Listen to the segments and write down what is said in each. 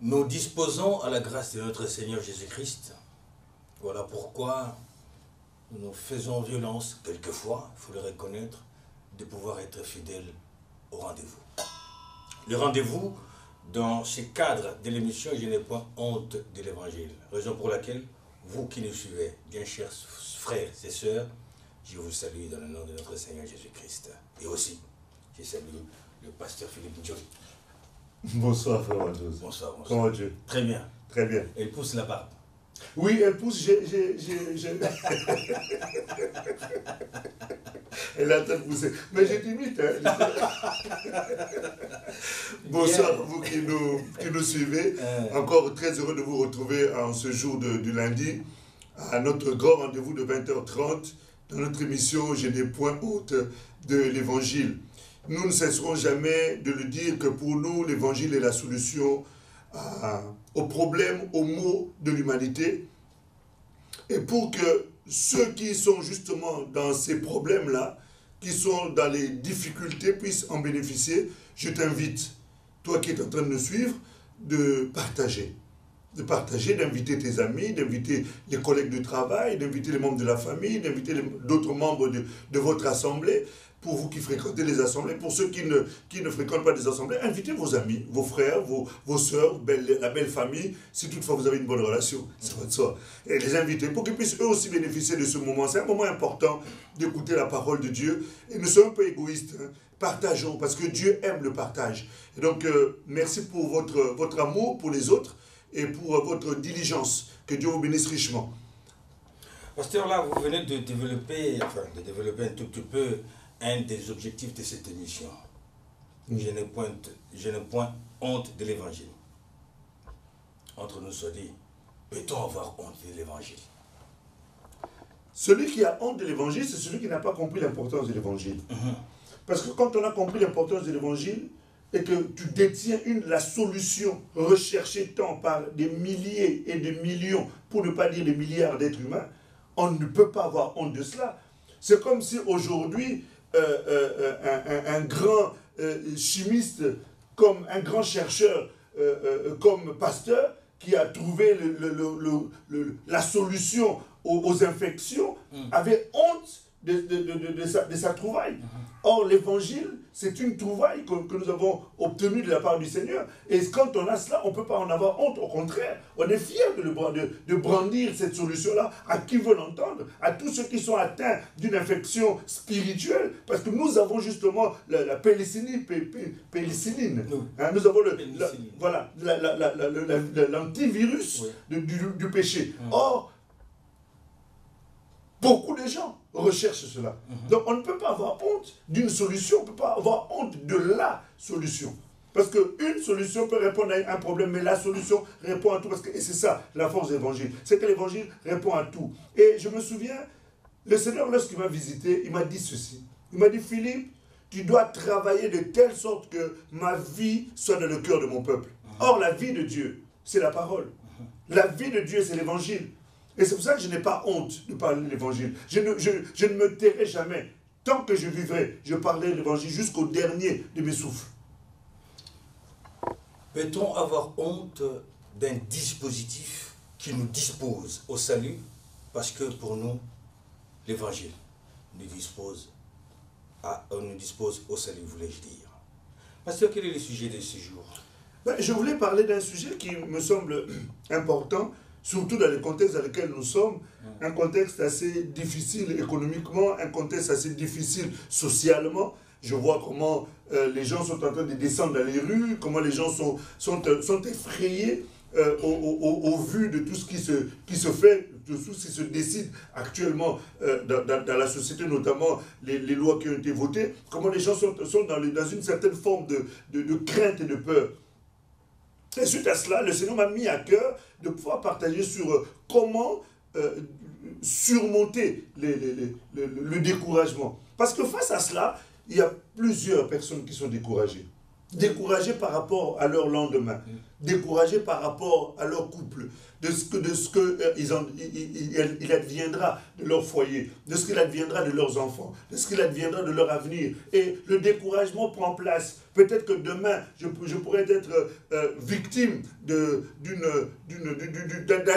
Nous disposons à la grâce de notre Seigneur Jésus-Christ. Voilà pourquoi nous faisons violence, quelquefois, il faut le reconnaître, de pouvoir être fidèles au rendez-vous. Le rendez-vous, dans ce cadre de l'émission, je n'ai pas honte de l'Évangile. Raison pour laquelle, vous qui nous suivez, bien chers frères et sœurs, je vous salue dans le nom de notre Seigneur Jésus-Christ. Et aussi, je salue le pasteur Philippe Ndiol. Bonsoir, frère Wados. Bonsoir, bonsoir. Comment vas-tu? Très bien. Très bien. Elle pousse la barbe. Oui, elle pousse, Elle a en train de pousser. Mais je t'imite. Hein. Bonsoir, vous qui nous suivez. Encore très heureux de vous retrouver en ce jour du lundi, à notre grand rendez-vous de 20h30, dans notre émission « Je n'ai point honte de l'Évangile ». Nous ne cesserons jamais de le dire que pour nous, l'Évangile est la solution aux problèmes, aux maux de l'humanité. Et pour que ceux qui sont justement dans ces problèmes-là, qui sont dans les difficultés, puissent en bénéficier, je t'invite, toi qui es en train de nous suivre, de partager. D'inviter tes amis, d'inviter les collègues de travail, d'inviter les membres de la famille, d'inviter d'autres membres de votre assemblée. Pour vous qui fréquentez les assemblées, pour ceux qui ne fréquentent pas des assemblées, invitez vos amis, vos frères, vos soeurs, la belle famille, si toutefois vous avez une bonne relation, ça va de soi. Et les inviter pour qu'ils puissent eux aussi bénéficier de ce moment. C'est un moment important d'écouter la parole de Dieu. Et nous sommes un peu égoïstes. Hein. Partageons, parce que Dieu aime le partage. Et donc, merci pour votre amour pour les autres et pour votre diligence. Que Dieu vous bénisse richement. Pasteur, là, vous venez de développer un tout petit peu un des objectifs de cette émission. Je n'ai point honte de l'Évangile. Entre nous soit dit, peut-on avoir honte de l'Évangile? Celui qui a honte de l'Évangile, c'est celui qui n'a pas compris l'importance de l'Évangile. Parce que quand on a compris l'importance de l'Évangile, et que tu détiens la solution recherchée tant par des milliers et des millions, pour ne pas dire des milliards d'êtres humains, on ne peut pas avoir honte de cela. C'est comme si aujourd'hui, un grand chimiste, comme un grand chercheur, comme Pasteur, qui a trouvé la solution aux infections, avait honte de sa trouvaille. Or, l'évangile, c'est une trouvaille que nous avons obtenue de la part du Seigneur. Et quand on a cela, on ne peut pas en avoir honte. Au contraire, on est fiers de brandir cette solution-là à qui veut l'entendre, à tous ceux qui sont atteints d'une infection spirituelle. Parce que nous avons justement la pénicilline. Hein, nous avons l'antivirus du péché. Or, beaucoup de gens recherchent cela. Donc on ne peut pas avoir honte d'une solution, on ne peut pas avoir honte de la solution. Parce qu'une solution peut répondre à un problème, mais la solution répond à tout. Et c'est ça, la force de l'évangile. C'est que l'évangile répond à tout. Et je me souviens, le Seigneur, lorsqu'il m'a visité, il m'a dit ceci. Il m'a dit, Philippe, tu dois travailler de telle sorte que ma vie soit dans le cœur de mon peuple. Or, la vie de Dieu, c'est la parole. La vie de Dieu, c'est l'évangile. Et c'est pour ça que je n'ai pas honte de parler de l'évangile. Je ne me tairai jamais. Tant que je vivrai, je parlerai de l'évangile jusqu'au dernier de mes souffles. Peut-on avoir honte d'un dispositif qui nous dispose au salut? Parce que pour nous, l'évangile nous dispose au salut, voulais-je dire. Pasteur, quel est le sujet de ce jour? Je voulais parler d'un sujet qui me semble important, surtout dans le contexte dans lequel nous sommes, un contexte assez difficile économiquement, un contexte assez difficile socialement. Je vois comment les gens sont en train de descendre dans les rues, comment les gens sont effrayés au vu de tout ce qui se fait, de tout ce qui se décide actuellement dans la société, notamment les lois qui ont été votées, comment les gens sont dans une certaine forme de crainte et de peur. Et suite à cela, le Seigneur m'a mis à cœur de pouvoir partager sur comment surmonter le découragement. Parce que face à cela, il y a plusieurs personnes qui sont découragées. Découragées par rapport à leur lendemain, découragées par rapport à leur couple, de ce qu'il adviendra de leur foyer, de ce qu'il adviendra de leurs enfants, de ce qu'il adviendra de leur avenir. Et le découragement prend place Peut-être que demain, je pourrais être victime d'un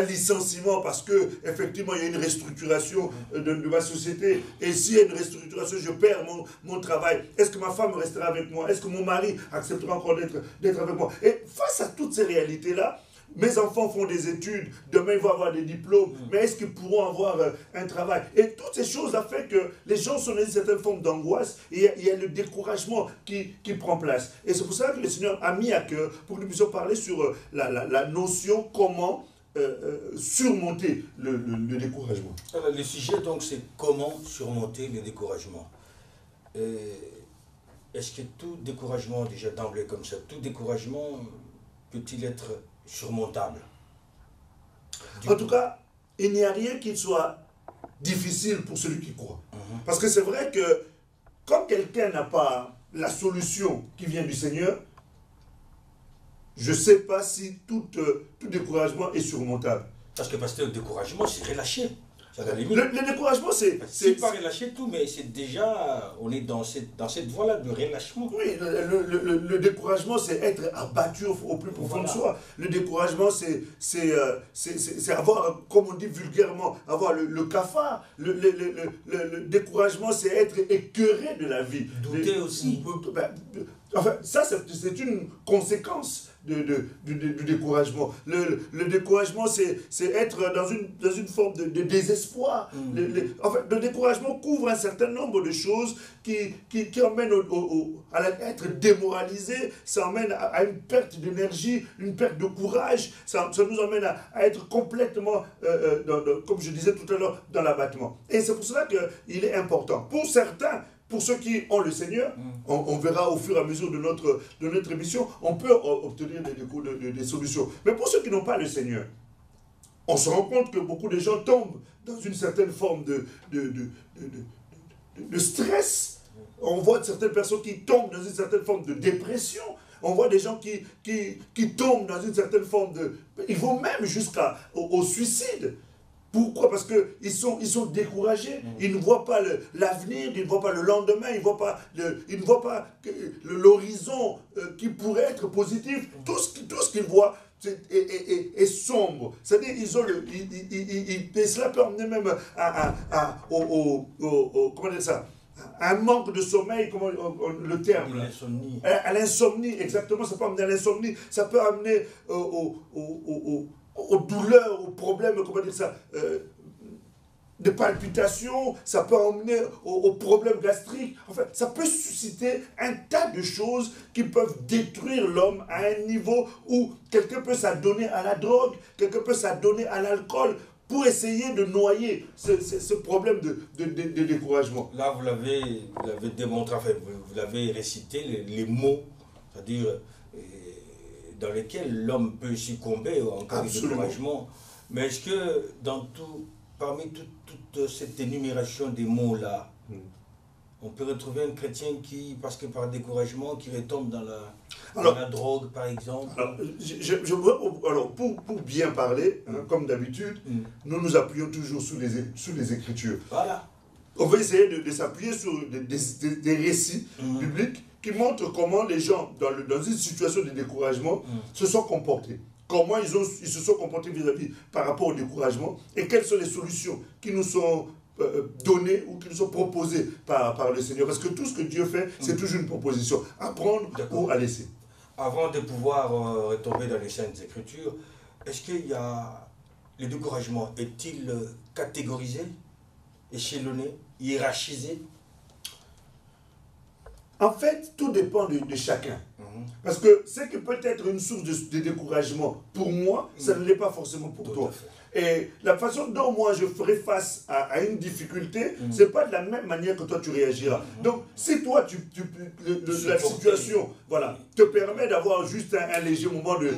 licenciement parce que effectivement il y a une restructuration de ma société. Et s'il y a une restructuration, je perds mon travail. Est-ce que ma femme restera avec moi? Est-ce que mon mari acceptera encore d'être avec moi? Et face à toutes ces réalités-là, mes enfants font des études, demain ils vont avoir des diplômes, mais est-ce qu'ils pourront avoir un travail? Et toutes ces choses-là font que les gens sont dans une certaine forme d'angoisse et il y a le découragement qui prend place. Et c'est pour ça que le Seigneur a mis à cœur pour que nous puissions parler sur la notion comment surmonter le découragement. Alors, le sujet donc c'est comment surmonter le découragement. Est-ce que tout découragement, déjà d'emblée comme ça, tout découragement peut-il être surmontable? En tout cas, il n'y a rien qui soit difficile pour celui qui croit. Parce que c'est vrai que quand quelqu'un n'a pas la solution qui vient du Seigneur, je ne sais pas si tout découragement est surmontable. Parce que le découragement, c'est relâcher. Le découragement, c'est pas relâcher tout, mais c'est déjà, on est dans cette voie-là de relâchement. Oui, le découragement, c'est être abattu au plus profond de soi. Le découragement, c'est avoir, comme on dit vulgairement, avoir le cafard. Le découragement, c'est être écœuré de la vie. Douter aussi. Enfin, ça, c'est une conséquence du découragement. Le découragement, c'est être dans une forme de désespoir. Le découragement couvre un certain nombre de choses qui emmènent à être démoralisé, ça emmène à une perte d'énergie, une perte de courage, ça nous emmène à être complètement, comme je disais tout à l'heure, dans l'abattement. Et c'est pour cela qu'il est important. Pour certains, pour ceux qui ont le Seigneur, on verra au fur et à mesure de notre émission, on peut obtenir des solutions. Mais pour ceux qui n'ont pas le Seigneur, on se rend compte que beaucoup de gens tombent dans une certaine forme de stress. On voit certaines personnes qui tombent dans une certaine forme de dépression. On voit des gens qui tombent dans une certaine forme de... Ils vont même jusqu'au suicide. Pourquoi? Parce qu'ils sont découragés, ils ne voient pas l'avenir, ils ne voient pas le lendemain, ils ne voient pas l'horizon qui pourrait être positif. Tout ce qu'ils voient est sombre. C'est-à-dire et cela peut emmener même comment dire ça? Un manque de sommeil, comment le terme? L'insomnie. À l'insomnie, exactement, ça peut amener à l'insomnie, ça peut amener aux douleurs, aux problèmes, comment dire ça, de palpitations, ça peut emmener aux problèmes gastriques. Enfin, ça peut susciter un tas de choses qui peuvent détruire l'homme à un niveau où quelqu'un peut s'adonner à la drogue, quelqu'un peut s'adonner à l'alcool pour essayer de noyer ce problème de découragement. Là, vous l'avez démontré, enfin, vous l'avez récité, les mots, c'est-à-dire dans lesquels l'homme peut succomber en cas de découragement. Mais est-ce que parmi toute cette énumération des mots-là, on peut retrouver un chrétien qui, parce que par découragement, qui retombe dans la drogue, par exemple? Alors, pour bien parler, comme d'habitude, nous nous appuyons toujours sur les Écritures. Voilà. On va essayer de s'appuyer sur des récits bibliques qui montrent comment les gens, dans une situation de découragement, se sont comportés. Comment ils se sont comportés par rapport au découragement et quelles sont les solutions qui nous sont données ou qui nous sont proposées par le Seigneur. Parce que tout ce que Dieu fait, c'est toujours une proposition. À prendre ou à laisser. Avant de pouvoir retomber dans les Saintes Écritures, est-ce qu'il y a... Le découragement est-il catégorisé, échelonné, hiérarchisé? En fait, tout dépend de chacun. Parce que ce qui peut être une source de découragement pour moi, ça ne l'est pas forcément pour toi. Et la façon dont moi je ferai face à une difficulté, ce n'est pas de la même manière que toi tu réagiras. Donc, si toi, la situation te permet d'avoir juste un léger moment de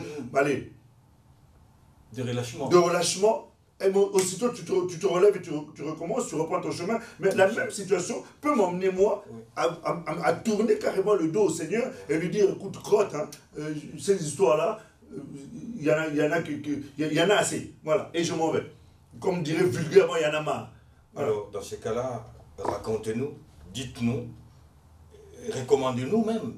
relâchement, et aussitôt tu te relèves et tu recommences, tu reprends ton chemin. Mais la même situation peut m'emmener moi à tourner carrément le dos au Seigneur et lui dire, écoute, crotte, ces histoires-là, il y en a assez. Voilà, et je m'en vais. Comme dirait vulgairement, il y en a marre. Voilà. Alors, dans ces cas-là, racontez-nous, dites-nous, recommandez-nous même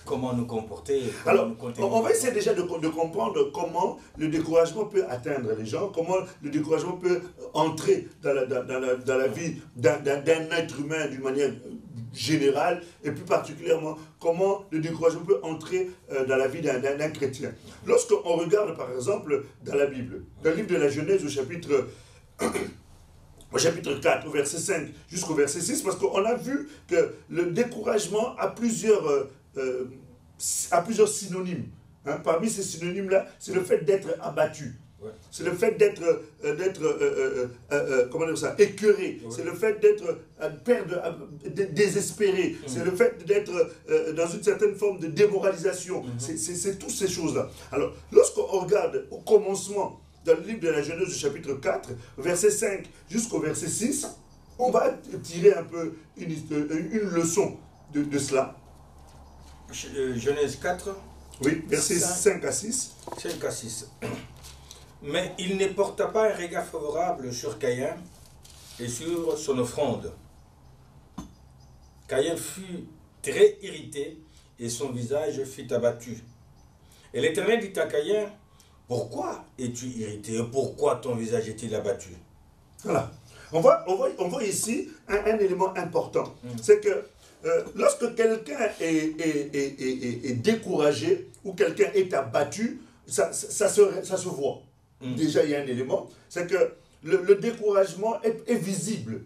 comment nous comporter. Alors, on va essayer déjà de comprendre comment le découragement peut atteindre les gens, comment le découragement peut entrer dans la vie d'un être humain d'une manière générale, et plus particulièrement comment le découragement peut entrer dans la vie d'un chrétien. Lorsqu'on regarde par exemple dans la Bible, dans le livre de la Genèse au chapitre 4, au verset 5 jusqu'au verset 6, parce qu'on a vu que le découragement a plusieurs synonymes. Hein. Parmi ces synonymes-là, c'est le fait d'être abattu. Ouais. C'est le fait d'être comment dire ça, écœuré. Ouais. C'est le fait d'être désespéré. C'est le fait d'être dans une certaine forme de démoralisation. C'est toutes ces choses-là. Alors, lorsqu'on regarde au commencement dans le livre de la Genèse du chapitre 4, verset 5 jusqu'au verset 6, on va tirer un peu une leçon de cela. Genèse 4. Oui, versets 5 à 6. 5 à 6. Mais il ne porta pas un regard favorable sur Caïn et sur son offrande. Caïn fut très irrité et son visage fut abattu. Et l'Éternel dit à Caïn, pourquoi es-tu irrité et pourquoi ton visage est-il abattu? Voilà. On voit ici un élément important. C'est que lorsque quelqu'un est découragé ou quelqu'un est abattu, ça se voit. Déjà, il y a un élément, c'est que le découragement est visible.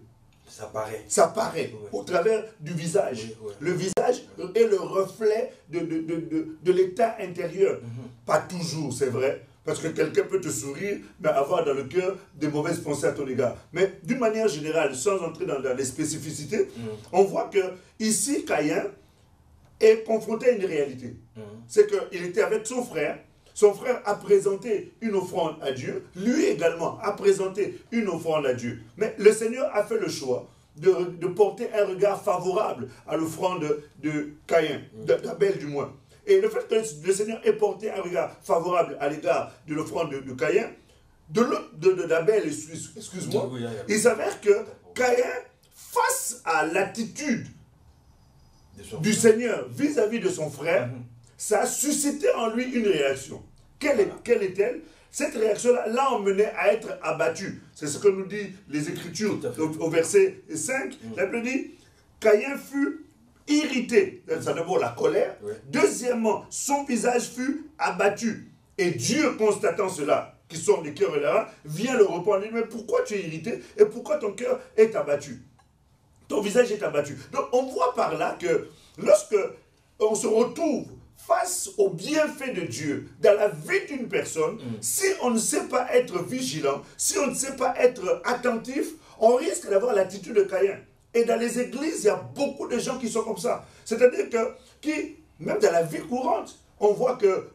Ça paraît. Ça paraît au travers du visage. Le visage est le reflet de l'état intérieur. Pas toujours, c'est vrai. Parce que quelqu'un peut te sourire, mais avoir dans le cœur des mauvaises pensées à ton égard. Mais d'une manière générale, sans entrer dans les spécificités, on voit que ici, Caïn est confronté à une réalité. C'est qu'il était avec son frère. Son frère a présenté une offrande à Dieu. Lui également a présenté une offrande à Dieu. Mais le Seigneur a fait le choix de porter un regard favorable à l'offrande de Caïn, d'Abel du moins. Et le fait que le Seigneur ait porté un regard favorable à l'égard de l'offrande de Caïn, d'Abel, excuse-moi, il s'avère que Caïn, face à l'attitude du Seigneur vis-à-vis de son frère, ça a suscité en lui une réaction. Quelle est-elle? Cette réaction-là l'a emmené à être abattu. C'est ce que nous dit les Écritures au verset 5. La Bible dit, Caïn fut irrité. C'est d'abord la colère. Deuxièmement, son visage fut abattu. Et Dieu, constatant cela, qui sont les cœurs et les reins, vient le reprendre. Mais pourquoi tu es irrité et pourquoi ton cœur est abattu? Ton visage est abattu. Donc on voit par là que lorsque on se retrouve face au bienfait de Dieu dans la vie d'une personne, si on ne sait pas être vigilant, si on ne sait pas être attentif, on risque d'avoir l'attitude de Caïn. Et dans les églises, il y a beaucoup de gens qui sont comme ça. C'est-à-dire que, même dans la vie courante, on voit que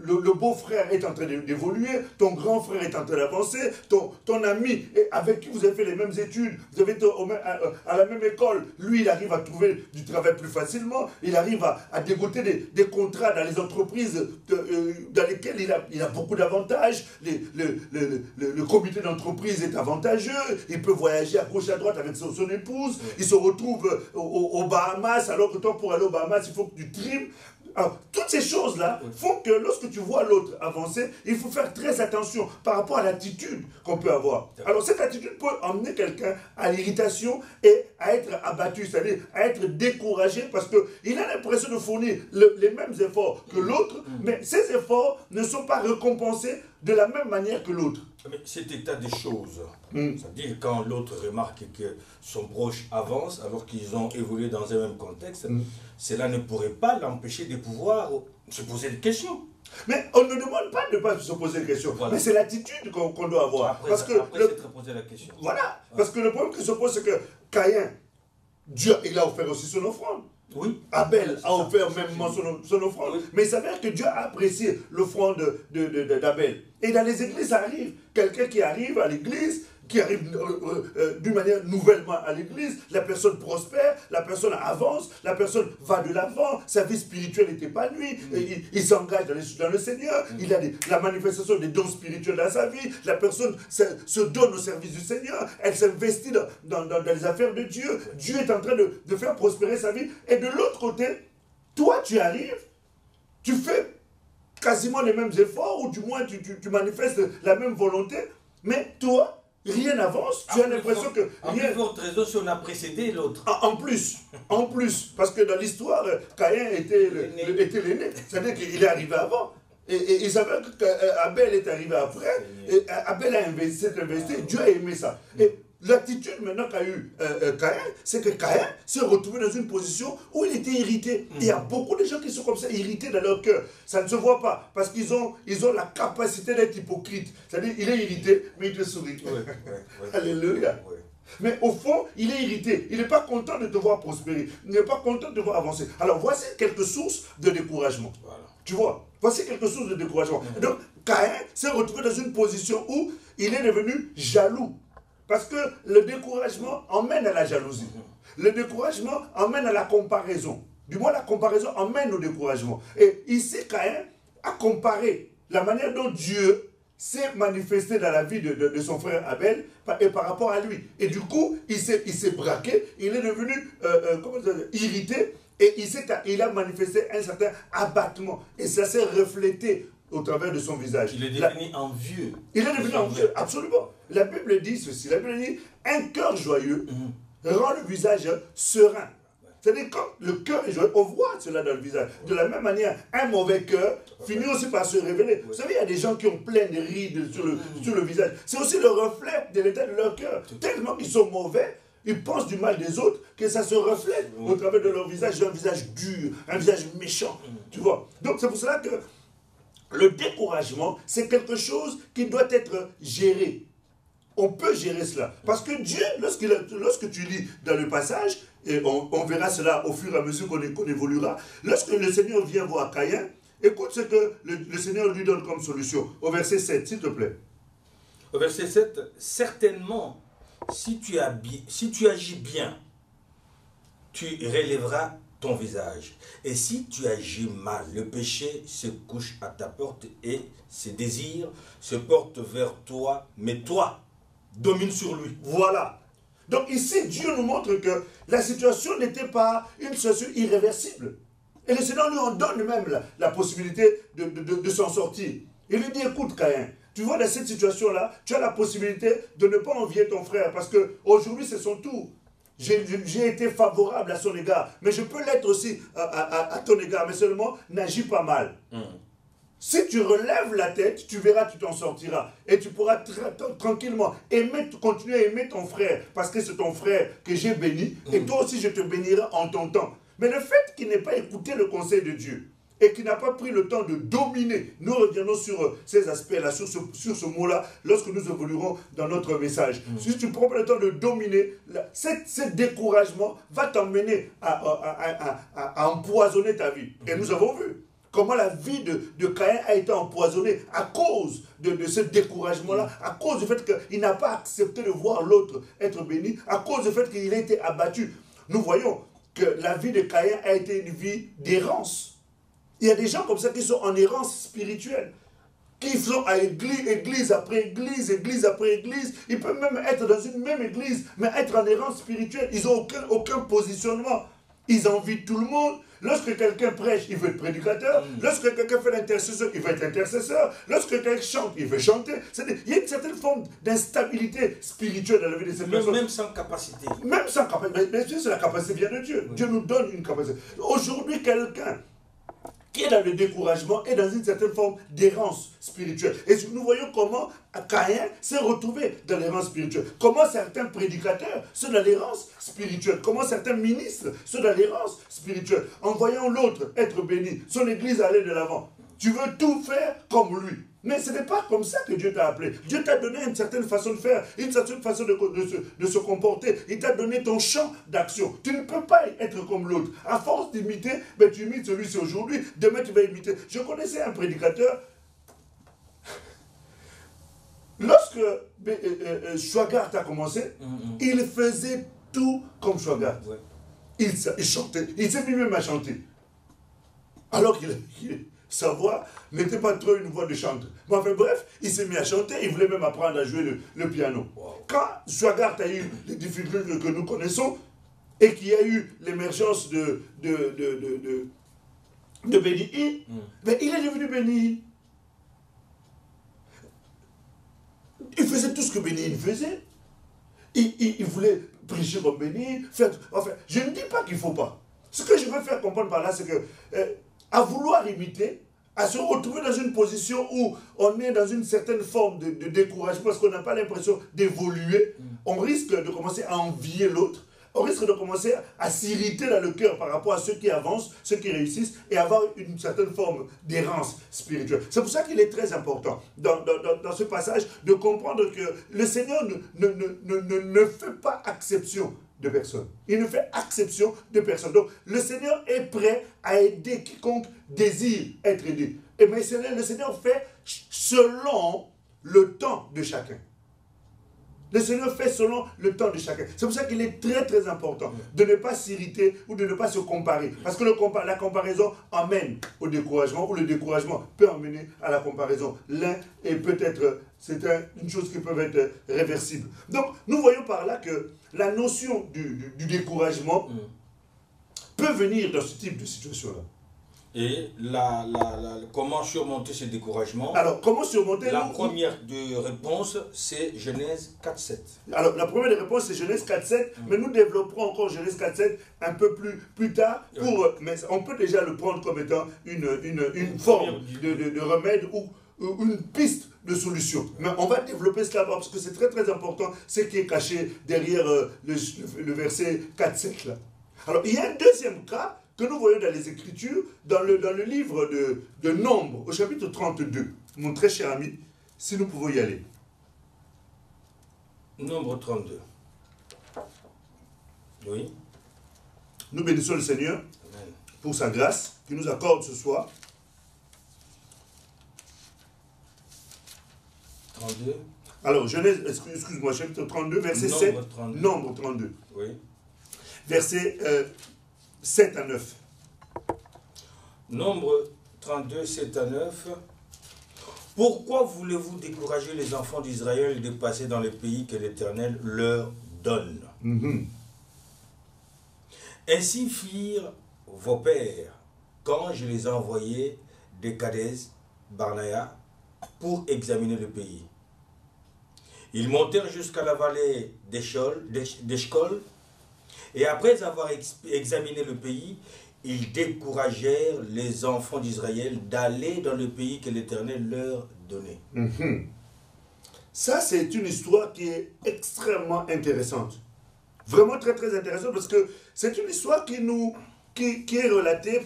le beau-frère est en train d'évoluer, ton grand frère est en train d'avancer, ton ami avec qui vous avez fait les mêmes études, vous avez été à la même école, lui il arrive à trouver du travail plus facilement, il arrive à dégoter des contrats dans les entreprises dans lesquelles il a beaucoup d'avantages, le comité d'entreprise est avantageux, il peut voyager à gauche à droite avec son épouse, il se retrouve aux Bahamas, alors que toi pour aller aux Bahamas il faut que tu trimes. Alors, toutes ces choses-là font que lorsque tu vois l'autre avancer, il faut faire très attention par rapport à l'attitude qu'on peut avoir. Alors, cette attitude peut emmener quelqu'un à l'irritation et à être abattu, c'est-à-dire à être découragé parce qu'il a l'impression de fournir les mêmes efforts que l'autre, mais ces efforts ne sont pas récompensés de la même manière que l'autre. Mais cet état des choses, c'est-à-dire quand l'autre remarque que son proche avance alors qu'ils ont évolué dans un même contexte, cela ne pourrait pas l'empêcher de pouvoir se poser des questions. Mais on ne demande pas de ne pas se poser des questions, mais c'est l'attitude qu'on doit avoir. Après s'être posé la question. Voilà, parce que le problème qui se pose, c'est que Caïn, Dieu, il a offert aussi son offrande. Oui. Abel a offert même son offrande. Mais il s'avère que Dieu a apprécié l'offrande d'Abel. Et dans les églises, ça arrive. Quelqu'un qui arrive à l'église, qui arrive d'une manière nouvellement à l'église, la personne prospère, la personne avance, la personne va de l'avant, sa vie spirituelle est épanouie, il s'engage dans le Seigneur, il a la manifestation des dons spirituels dans sa vie, la personne se donne au service du Seigneur, elle s'investit dans les affaires de Dieu, Dieu est en train de faire prospérer sa vie, et de l'autre côté, toi tu arrives, tu fais quasiment les mêmes efforts, ou du moins tu manifestes la même volonté, mais toi, rien n'avance, tu as l'impression que rien... En plus forte raison si on a précédé l'autre. En plus, parce que dans l'histoire, Caïn était l'aîné, c'est-à-dire qu'il est arrivé avant. Et il savait qu'Abel est arrivé après, et Abel a investi, Dieu a aimé ça. Et l'attitude maintenant qu'a eu Caïn, c'est que Caïn s'est retrouvé dans une position où il était irrité. Il y a beaucoup de gens qui sont comme ça, irrités dans leur cœur. Ça ne se voit pas, parce qu'ils ont la capacité d'être hypocrites. C'est-à-dire, il est irrité, mais il te sourit. Alléluia. Mais au fond, il est irrité. Il n'est pas content de te voir prospérer. Il n'est pas content de te voir avancer. Alors, voici quelques sources de découragement. Voilà. Tu vois, voici quelques sources de découragement. Et donc, Caïn s'est retrouvé dans une position où il est devenu jaloux. Parce que le découragement emmène à la jalousie. Le découragement emmène à la comparaison. Du moins, la comparaison emmène au découragement. Et ici, Caïn a comparé la manière dont Dieu s'est manifesté dans la vie de son frère Abel et par rapport à lui. Et du coup, il s'est braqué, il est devenu irrité et il a manifesté un certain abattement. Et ça s'est reflété au travers de son visage. Il est devenu envieux. Il est devenu envieux, absolument. La Bible dit ceci, la Bible dit, un cœur joyeux rend le visage serein. C'est-à-dire quand le cœur est joyeux, on voit cela dans le visage. De la même manière, un mauvais cœur finit aussi par se révéler. Vous savez, il y a des gens qui ont plein de rides sur le visage. C'est aussi le reflet de l'état de leur cœur. Tellement qu'ils sont mauvais, ils pensent du mal des autres, que ça se reflète au travers de leur visage, un visage dur, un visage méchant. Tu vois. Donc c'est pour cela que le découragement, c'est quelque chose qui doit être géré. On peut gérer cela. Parce que Dieu, lorsque tu lis dans le passage, et on verra cela au fur et à mesure qu'on évoluera, lorsque le Seigneur vient voir Caïn, écoute ce que le Seigneur lui donne comme solution. Au verset 7, s'il te plaît. Au verset 7, certainement, si tu agis bien, tu relèveras ton visage. Et si tu agis mal, le péché se couche à ta porte et ses désirs se portent vers toi, mais toi, domine sur lui. Voilà. Donc ici, Dieu nous montre que la situation n'était pas une situation irréversible. Et le Seigneur lui en donne même la possibilité de s'en sortir. Il lui dit, écoute Caïn, tu vois dans cette situation-là, tu as la possibilité de ne pas envier ton frère parce qu'aujourd'hui c'est son tour. J'ai été favorable à son égard, mais je peux l'être aussi à ton égard, mais seulement n'agis pas mal. Si tu relèves la tête, tu verras, tu t'en sortiras. Et tu pourras tranquillement continuer à aimer ton frère, parce que c'est ton frère que j'ai béni, et toi aussi je te bénirai en ton temps. Mais le fait qu'il n'ait pas écouté le conseil de Dieu, et qu'il n'a pas pris le temps de dominer, nous reviendrons sur ces aspects-là, sur ce mot-là, lorsque nous évoluerons dans notre message. Si tu prends le temps de dominer, ce découragement va t'emmener à empoisonner ta vie. Et nous avons vu comment la vie de Caïn a été empoisonnée à cause de ce découragement-là, à cause du fait qu'il n'a pas accepté de voir l'autre être béni, à cause du fait qu'il a été abattu. Nous voyons que la vie de Caïn a été une vie d'errance. Il y a des gens comme ça qui sont en errance spirituelle, qui sont à église après église, église après église. Ils peuvent même être dans une même église, mais être en errance spirituelle. Ils n'ont aucun positionnement. Ils envient tout le monde. Lorsque quelqu'un prêche, il veut être prédicateur. Lorsque quelqu'un fait l'intercesseur, il veut être intercesseur. Lorsque quelqu'un chante, il veut chanter. Il y a une certaine forme d'instabilité spirituelle dans la vie de cette personne. Même sans capacité. Même sans capacité. Mais bien sûr, la capacité vient de Dieu. Dieu nous donne une capacité. Aujourd'hui, quelqu'un qui est dans le découragement et dans une certaine forme d'errance spirituelle. Et nous voyons comment Caïn s'est retrouvé dans l'errance spirituelle. Comment certains prédicateurs sont dans l'errance spirituelle. Comment certains ministres sont dans l'errance spirituelle. En voyant l'autre être béni, son église aller de l'avant. Tu veux tout faire comme lui. Mais ce n'est pas comme ça que Dieu t'a appelé. Dieu t'a donné une certaine façon de faire, une certaine façon de se comporter. Il t'a donné ton champ d'action. Tu ne peux pas être comme l'autre. À force d'imiter, ben, tu imites celui-ci aujourd'hui, demain tu vas imiter. Je connaissais un prédicateur. Lorsque Schwagart a commencé, il faisait tout comme Schwagart. Ouais. Il chantait. Il s'est mis même à chanter. Alors sa voix n'était pas trop une voix de chanteur. Mais enfin bref, il s'est mis à chanter, il voulait même apprendre à jouer le piano. Wow. Quand Schwagart a eu les difficultés que nous connaissons, et qu'il y a eu l'émergence de béni, mais il est devenu béni. Il faisait tout ce que Béni faisait. Il voulait prêcher comme Béni, faire... Enfin, je ne dis pas qu'il ne faut pas. Ce que je veux faire comprendre par là, c'est que à vouloir imiter, à se retrouver dans une position où on est dans une certaine forme de découragement parce qu'on n'a pas l'impression d'évoluer, on risque de commencer à envier l'autre, on risque de commencer à s'irriter dans le cœur par rapport à ceux qui avancent, ceux qui réussissent, et avoir une certaine forme d'errance spirituelle. C'est pour ça qu'il est très important, dans ce passage, de comprendre que le Seigneur ne fait pas exception de personne. Il ne fait exception de personne. Donc, le Seigneur est prêt à aider quiconque désire être aidé. Mais le Seigneur fait selon le temps de chacun. Le Seigneur fait selon le temps de chacun. C'est pour ça qu'il est très très important de ne pas s'irriter ou de ne pas se comparer. Parce que la comparaison amène au découragement ou le découragement peut amener à la comparaison. L'un est peut-être, c'est une chose qui peut être réversible. Donc nous voyons par là que la notion du découragement peut venir dans ce type de situation-là. Et comment surmonter ce découragement? Alors, comment surmonter? La première réponse, c'est Genèse 4.7. Alors, la première réponse, c'est Genèse 4.7, mais nous développerons encore Genèse 4.7 un peu plus tard, mais on peut déjà le prendre comme étant une forme de remède ou une piste de solution. Mais on va développer cela parce que c'est très très important, ce qui est caché derrière le verset 4.7 là. Alors, il y a un deuxième cas que nous voyons dans les Écritures, dans le livre de Nombre, au chapitre 32. Mon très cher ami, si nous pouvons y aller. Nombre 32. Oui. Nous bénissons le Seigneur pour sa grâce qu'il nous accorde ce soir. 32. Alors, Genèse, excuse-moi, chapitre 32, verset 7. 32. Nombre 32. Oui. Verset 7 à 9. Nombre 32, 7 à 9. Pourquoi voulez-vous décourager les enfants d'Israël de passer dans le pays que l'Éternel leur donne? Ainsi firent vos pères quand je les ai envoyés de Kadès Barnéa pour examiner le pays. Ils montèrent jusqu'à la vallée d'Eshcol, et après avoir examiné le pays, ils découragèrent les enfants d'Israël d'aller dans le pays que l'Éternel leur donnait. Ça, c'est une histoire qui est extrêmement intéressante. Vraiment très très intéressante parce que c'est une histoire qui est relatée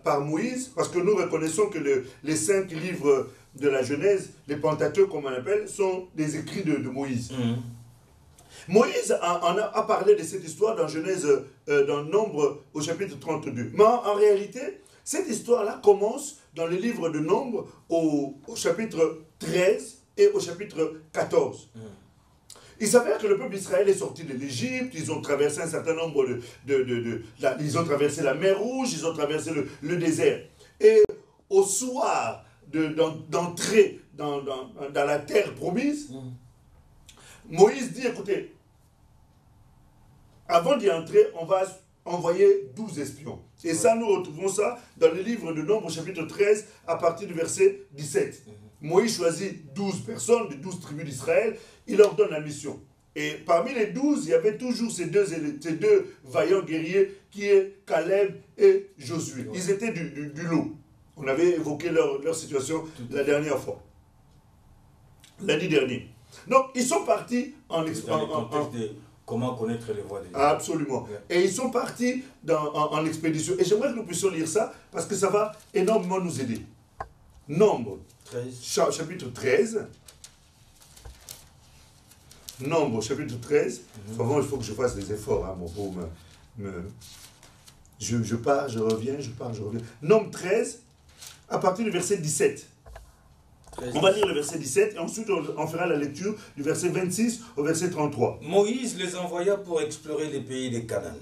par Moïse, parce que nous reconnaissons que les 5 livres de la Genèse, les Pentateuques comme on appelle, sont des écrits de Moïse. Moïse a parlé de cette histoire dans Genèse, dans Nombre au chapitre 32. Mais en réalité, cette histoire-là commence dans le livre de Nombre au chapitre 13 et au chapitre 14. Il s'avère que le peuple d'Israël est sorti de l'Égypte, ils ont traversé un certain nombre ils ont traversé la mer Rouge, ils ont traversé le désert. Et au soir d'entrer dans la terre promise, Moïse dit, écoutez, avant d'y entrer, on va envoyer 12 espions. Et ça, nous retrouvons ça dans le livre de Nombre, chapitre 13, à partir du verset 17. Moïse choisit 12 personnes de 12 tribus d'Israël, il leur donne la mission. Et parmi les 12, il y avait toujours ces deux vaillants guerriers qui est Caleb et Josué. Ils étaient du lot. On avait évoqué leur situation la dernière fois, lundi dernier. Donc, ils sont partis en comment connaître les voies de Dieu. Absolument. Et ils sont partis en expédition. Et j'aimerais que nous puissions lire ça, parce que ça va énormément nous aider. Nombre, 13. chapitre 13. Nombre, chapitre 13. Vraiment, il faut que je fasse des efforts, hein, pour je pars, je reviens, je pars, je reviens. Nombre 13, à partir du verset 17. On va lire le verset 17 et ensuite on fera la lecture du verset 26 au verset 33. Moïse les envoya pour explorer les pays des Canaan.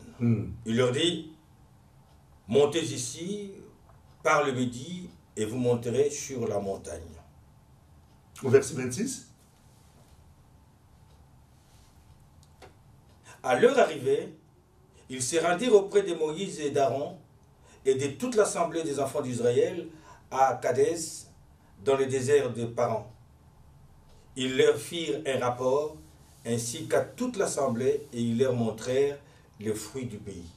Il leur dit, montez ici par le Midi et vous monterez sur la montagne. Au verset 26. À leur arrivée, ils se rendirent auprès de Moïse et d'Aaron et de toute l'assemblée des enfants d'Israël à Kadès, dans le désert de Paran. Ils leur firent un rapport, ainsi qu'à toute l'assemblée, et ils leur montrèrent les fruits du pays.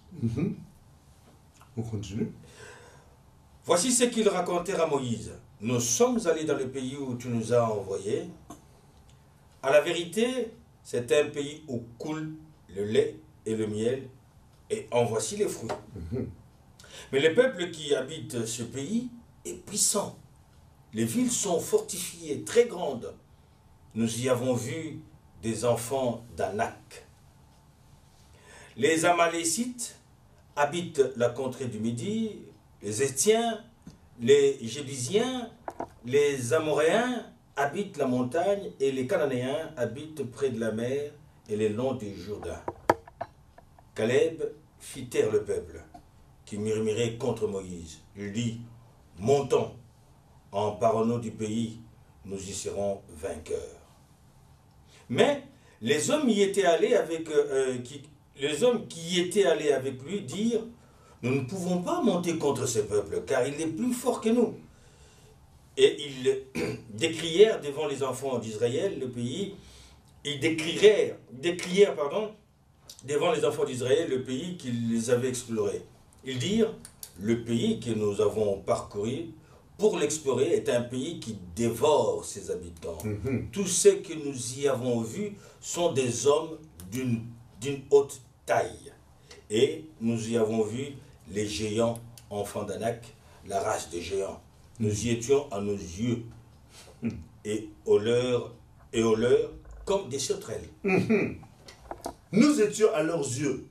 On continue. Voici ce qu'ils racontèrent à Moïse. Nous sommes allés dans le pays où tu nous as envoyés. À la vérité, c'est un pays où coule le lait et le miel, et en voici les fruits. Mais le peuple qui habite ce pays est puissant. Les villes sont fortifiées, très grandes. Nous y avons vu des enfants d'Anak. Les Amalécites habitent la contrée du Midi, les Étiens, les Jébusiens, les Amoréens habitent la montagne et les Cananéens habitent près de la mer et le long du Jourdain. Caleb fit taire le peuple qui murmurait contre Moïse. Il dit, montons, emparons-nous du pays, nous y serons vainqueurs. Mais les hommes qui y étaient allés avec lui dirent, nous ne pouvons pas monter contre ce peuple, car il est plus fort que nous. Et ils décrièrent devant les enfants d'Israël le pays, ils décrièrent devant les enfants d'Israël le pays qu'ils avaient exploré. Ils dirent, le pays que nous avons parcouru pour l'explorer est un pays qui dévore ses habitants. Tous ceux que nous y avons vus sont des hommes d'une haute taille. Et nous y avons vu les géants, enfants d'Anak, la race des géants. Nous y étions à nos yeux et au leur comme des sauterelles. Nous étions à leurs yeux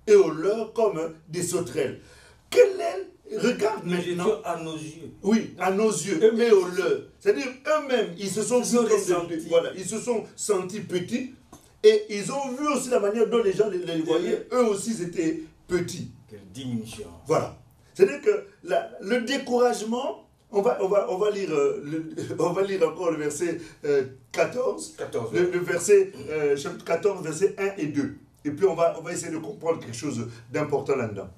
et au leur comme des sauterelles. Quel est... Regarde Nous maintenant. étions à nos yeux. Oui, à nos yeux et au leur. C'est-à-dire eux-mêmes, ils se sont vus comme voilà, ils se sont sentis petits et ils ont vu aussi la manière dont les gens les voyaient. Eux aussi, ils étaient petits. Quelle diminution. Voilà. C'est-à-dire que le découragement, on va lire encore le verset 14. Le verset, chapitre 14, verset 1 et 2. Et puis on va essayer de comprendre quelque chose d'important là-dedans.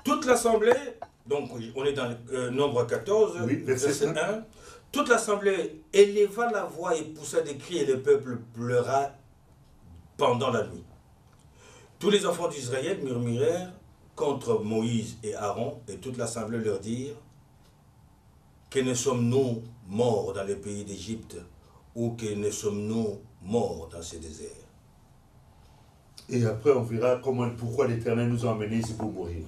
Toute l'assemblée, donc on est dans Nombre 14, oui, verset 1. Toute l'assemblée éleva la voix et poussa des cris et le peuple pleura pendant la nuit. Tous les enfants d'Israël murmurèrent contre Moïse et Aaron et toute l'assemblée leur dirent, que ne sommes-nous morts dans le pays d'Égypte ou que ne sommes-nous morts dans ce désert? Et après on verra pourquoi l'Éternel nous a emmenés ici pour mourir.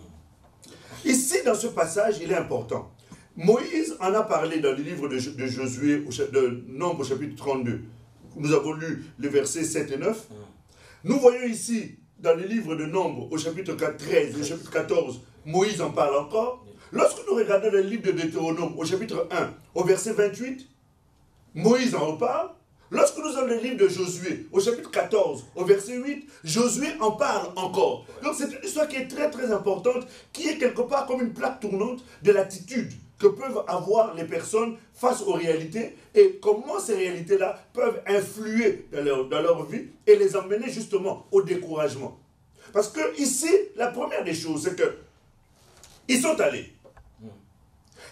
Ici, dans ce passage, il est important. Moïse en a parlé dans le livre de Josué, de Nombre, chapitre 32. Nous avons lu les versets 7 et 9. Nous voyons ici, dans le livre de Nombre, au chapitre 13, au chapitre 14, Moïse en parle encore. Lorsque nous regardons le livre de Deutéronome, au chapitre 1, au verset 28, Moïse en reparle. Lorsque nous avons le livre de Josué, au chapitre 14, au verset 8, Josué en parle encore. Donc c'est une histoire qui est très très importante, qui est quelque part comme une plaque tournante de l'attitude que peuvent avoir les personnes face aux réalités et comment ces réalités-là peuvent influer dans leur vie et les emmener justement au découragement. Parce que ici, la première des choses, c'est que ils sont allés.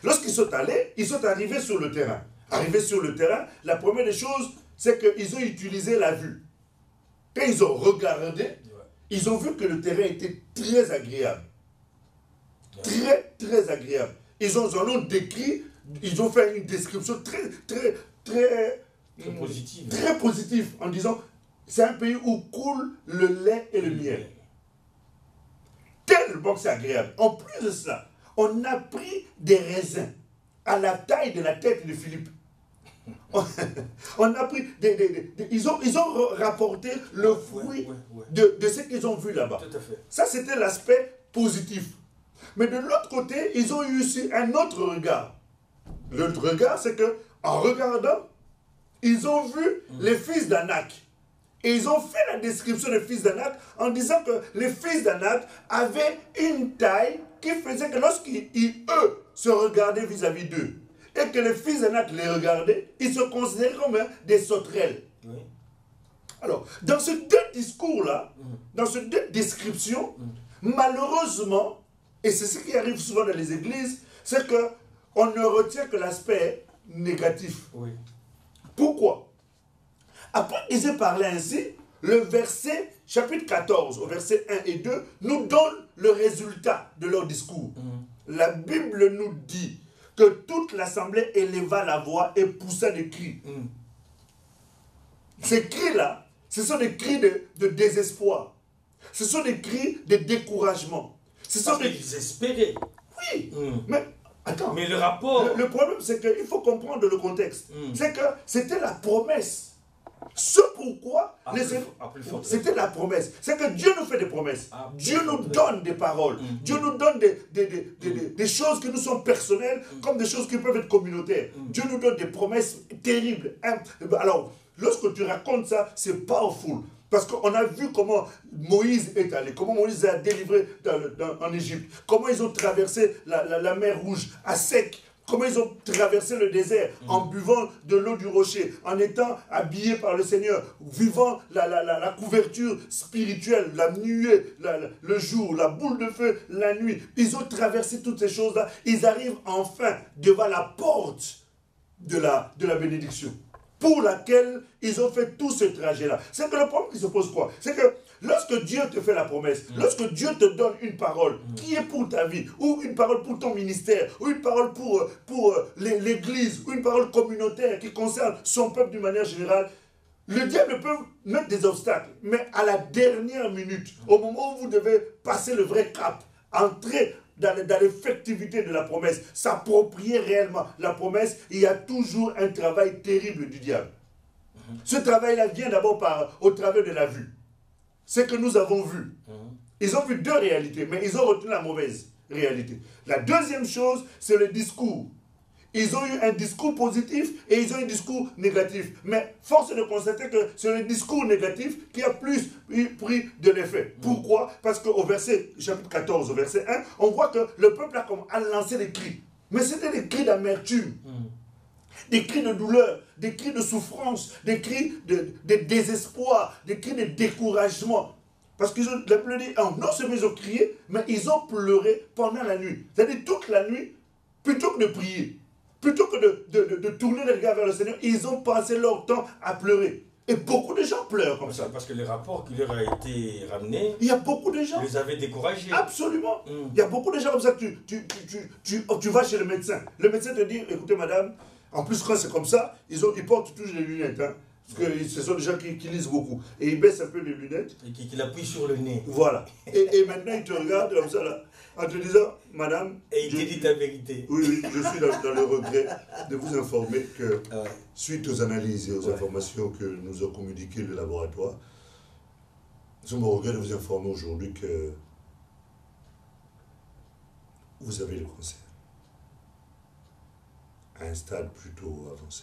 Lorsqu'ils sont allés, ils sont arrivés sur le terrain. Arrivés sur le terrain, la première des choses, c'est qu'ils ont utilisé la vue. Quand ils ont regardé, ils ont vu que le terrain était très agréable. Très, très agréable. Ils en ont décrit, ils ont fait une description très positive en disant c'est un pays où coule le lait et le miel. Tellement que c'est agréable. En plus de ça, on a pris des raisins à la taille de la tête de Philippe. On a pris ils ont rapporté le fruit de ce qu'ils ont vu là-bas. Ça, c'était l'aspect positif. Mais de l'autre côté, ils ont eu aussi un autre regard. L'autre regard, c'est que en regardant, ils ont vu les fils d'Anak. Et ils ont fait la description des fils d'Anak en disant que les fils d'Anak avaient une taille qui faisait que lorsqu'ils, eux, se regardaient vis-à-vis d'eux, et que les fils d'Anak les regardaient, ils se considéraient comme des sauterelles. Oui. Alors, dans ces deux discours-là, dans ces deux descriptions, malheureusement, Et c'est ce qui arrive souvent dans les églises, c'est qu'on ne retient que l'aspect négatif. Oui. Pourquoi? Après qu'ils aient parlé ainsi, le verset, chapitre 14, au verset 1 et 2, nous donne le résultat de leur discours. La Bible nous dit que toute l'assemblée éleva la voix et poussa des cris. Ces cris-là, ce sont des cris de désespoir. Ce sont des cris de découragement. Ce sont Parce qu'ils espéraient. Oui, mais attends. Mais le rapport... Le problème, c'est qu'il faut comprendre le contexte. C'est que c'était la promesse. Ce pourquoi, c'était la promesse. C'est que Dieu nous fait des promesses. Dieu nous donne des paroles. Dieu nous donne des choses qui nous sont personnelles, comme des choses qui peuvent être communautaires. Dieu nous donne des promesses terribles. Alors, lorsque tu racontes ça, c'est powerful. Parce qu'on a vu comment Moïse est allé, comment Moïse a délivré en Égypte, comment ils ont traversé la mer Rouge à sec, comment ils ont traversé le désert en buvant de l'eau du rocher, en étant habillés par le Seigneur, vivant la couverture spirituelle, la nuée, le jour, la boule de feu, la nuit. Ils ont traversé toutes ces choses-là. Ils arrivent enfin devant la porte de la bénédiction, pour laquelle ils ont fait tout ce trajet-là. C'est que le problème qui se pose quoi? C'est que lorsque Dieu te fait la promesse, lorsque Dieu te donne une parole qui est pour ta vie, ou une parole pour ton ministère, ou une parole pour l'église, ou une parole communautaire qui concerne son peuple d'une manière générale, le diable peut mettre des obstacles. Mais à la dernière minute, au moment où vous devez passer le vrai cap, entrer dans l'effectivité de la promesse, s'approprier réellement la promesse, il y a toujours un travail terrible du diable. Ce travail-là vient d'abord au travers de la vue. Ce que nous avons vu. Ils ont vu deux réalités, mais ils ont retenu la mauvaise réalité. La deuxième chose, c'est le discours. Ils ont eu un discours positif et ils ont eu un discours négatif. Mais force est de constater que c'est le discours négatif qui a plus pris de l'effet. Pourquoi? Parce qu'au verset, chapitre 14, au verset 1, on voit que le peuple a lancé des cris. Mais c'était des cris d'amertume, des cris de douleur, des cris de souffrance, des cris de désespoir, des cris de découragement. Parce qu'ils ont pleuré, non seulement ils ont crié, mais ils ont pleuré pendant la nuit. C'est-à-dire toute la nuit, plutôt que de prier. Plutôt que de tourner les regards vers le Seigneur, ils ont passé leur temps à pleurer. Et beaucoup de gens pleurent comme ça. Parce que le rapport qui leur a été ramené, il y a beaucoup de gens, les avait découragés. Absolument. Il y a beaucoup de gens comme ça que tu vas chez le médecin. Le médecin te dit, écoutez madame, en plus quand c'est comme ça, ils portent toujours des lunettes. Parce que ce sont des gens qui lisent beaucoup. Et ils baissent un peu les lunettes. Et qui appuient sur le nez. Voilà. Et maintenant ils te regardent comme ça là. En te disant, madame... Et il te dit ta vérité. Oui, je suis dans le regret de vous informer que, suite aux analyses et aux informations que nous ont communiquées le laboratoire, je me regrette de vous informer aujourd'hui que vous avez le cancer. À un stade plutôt avancé.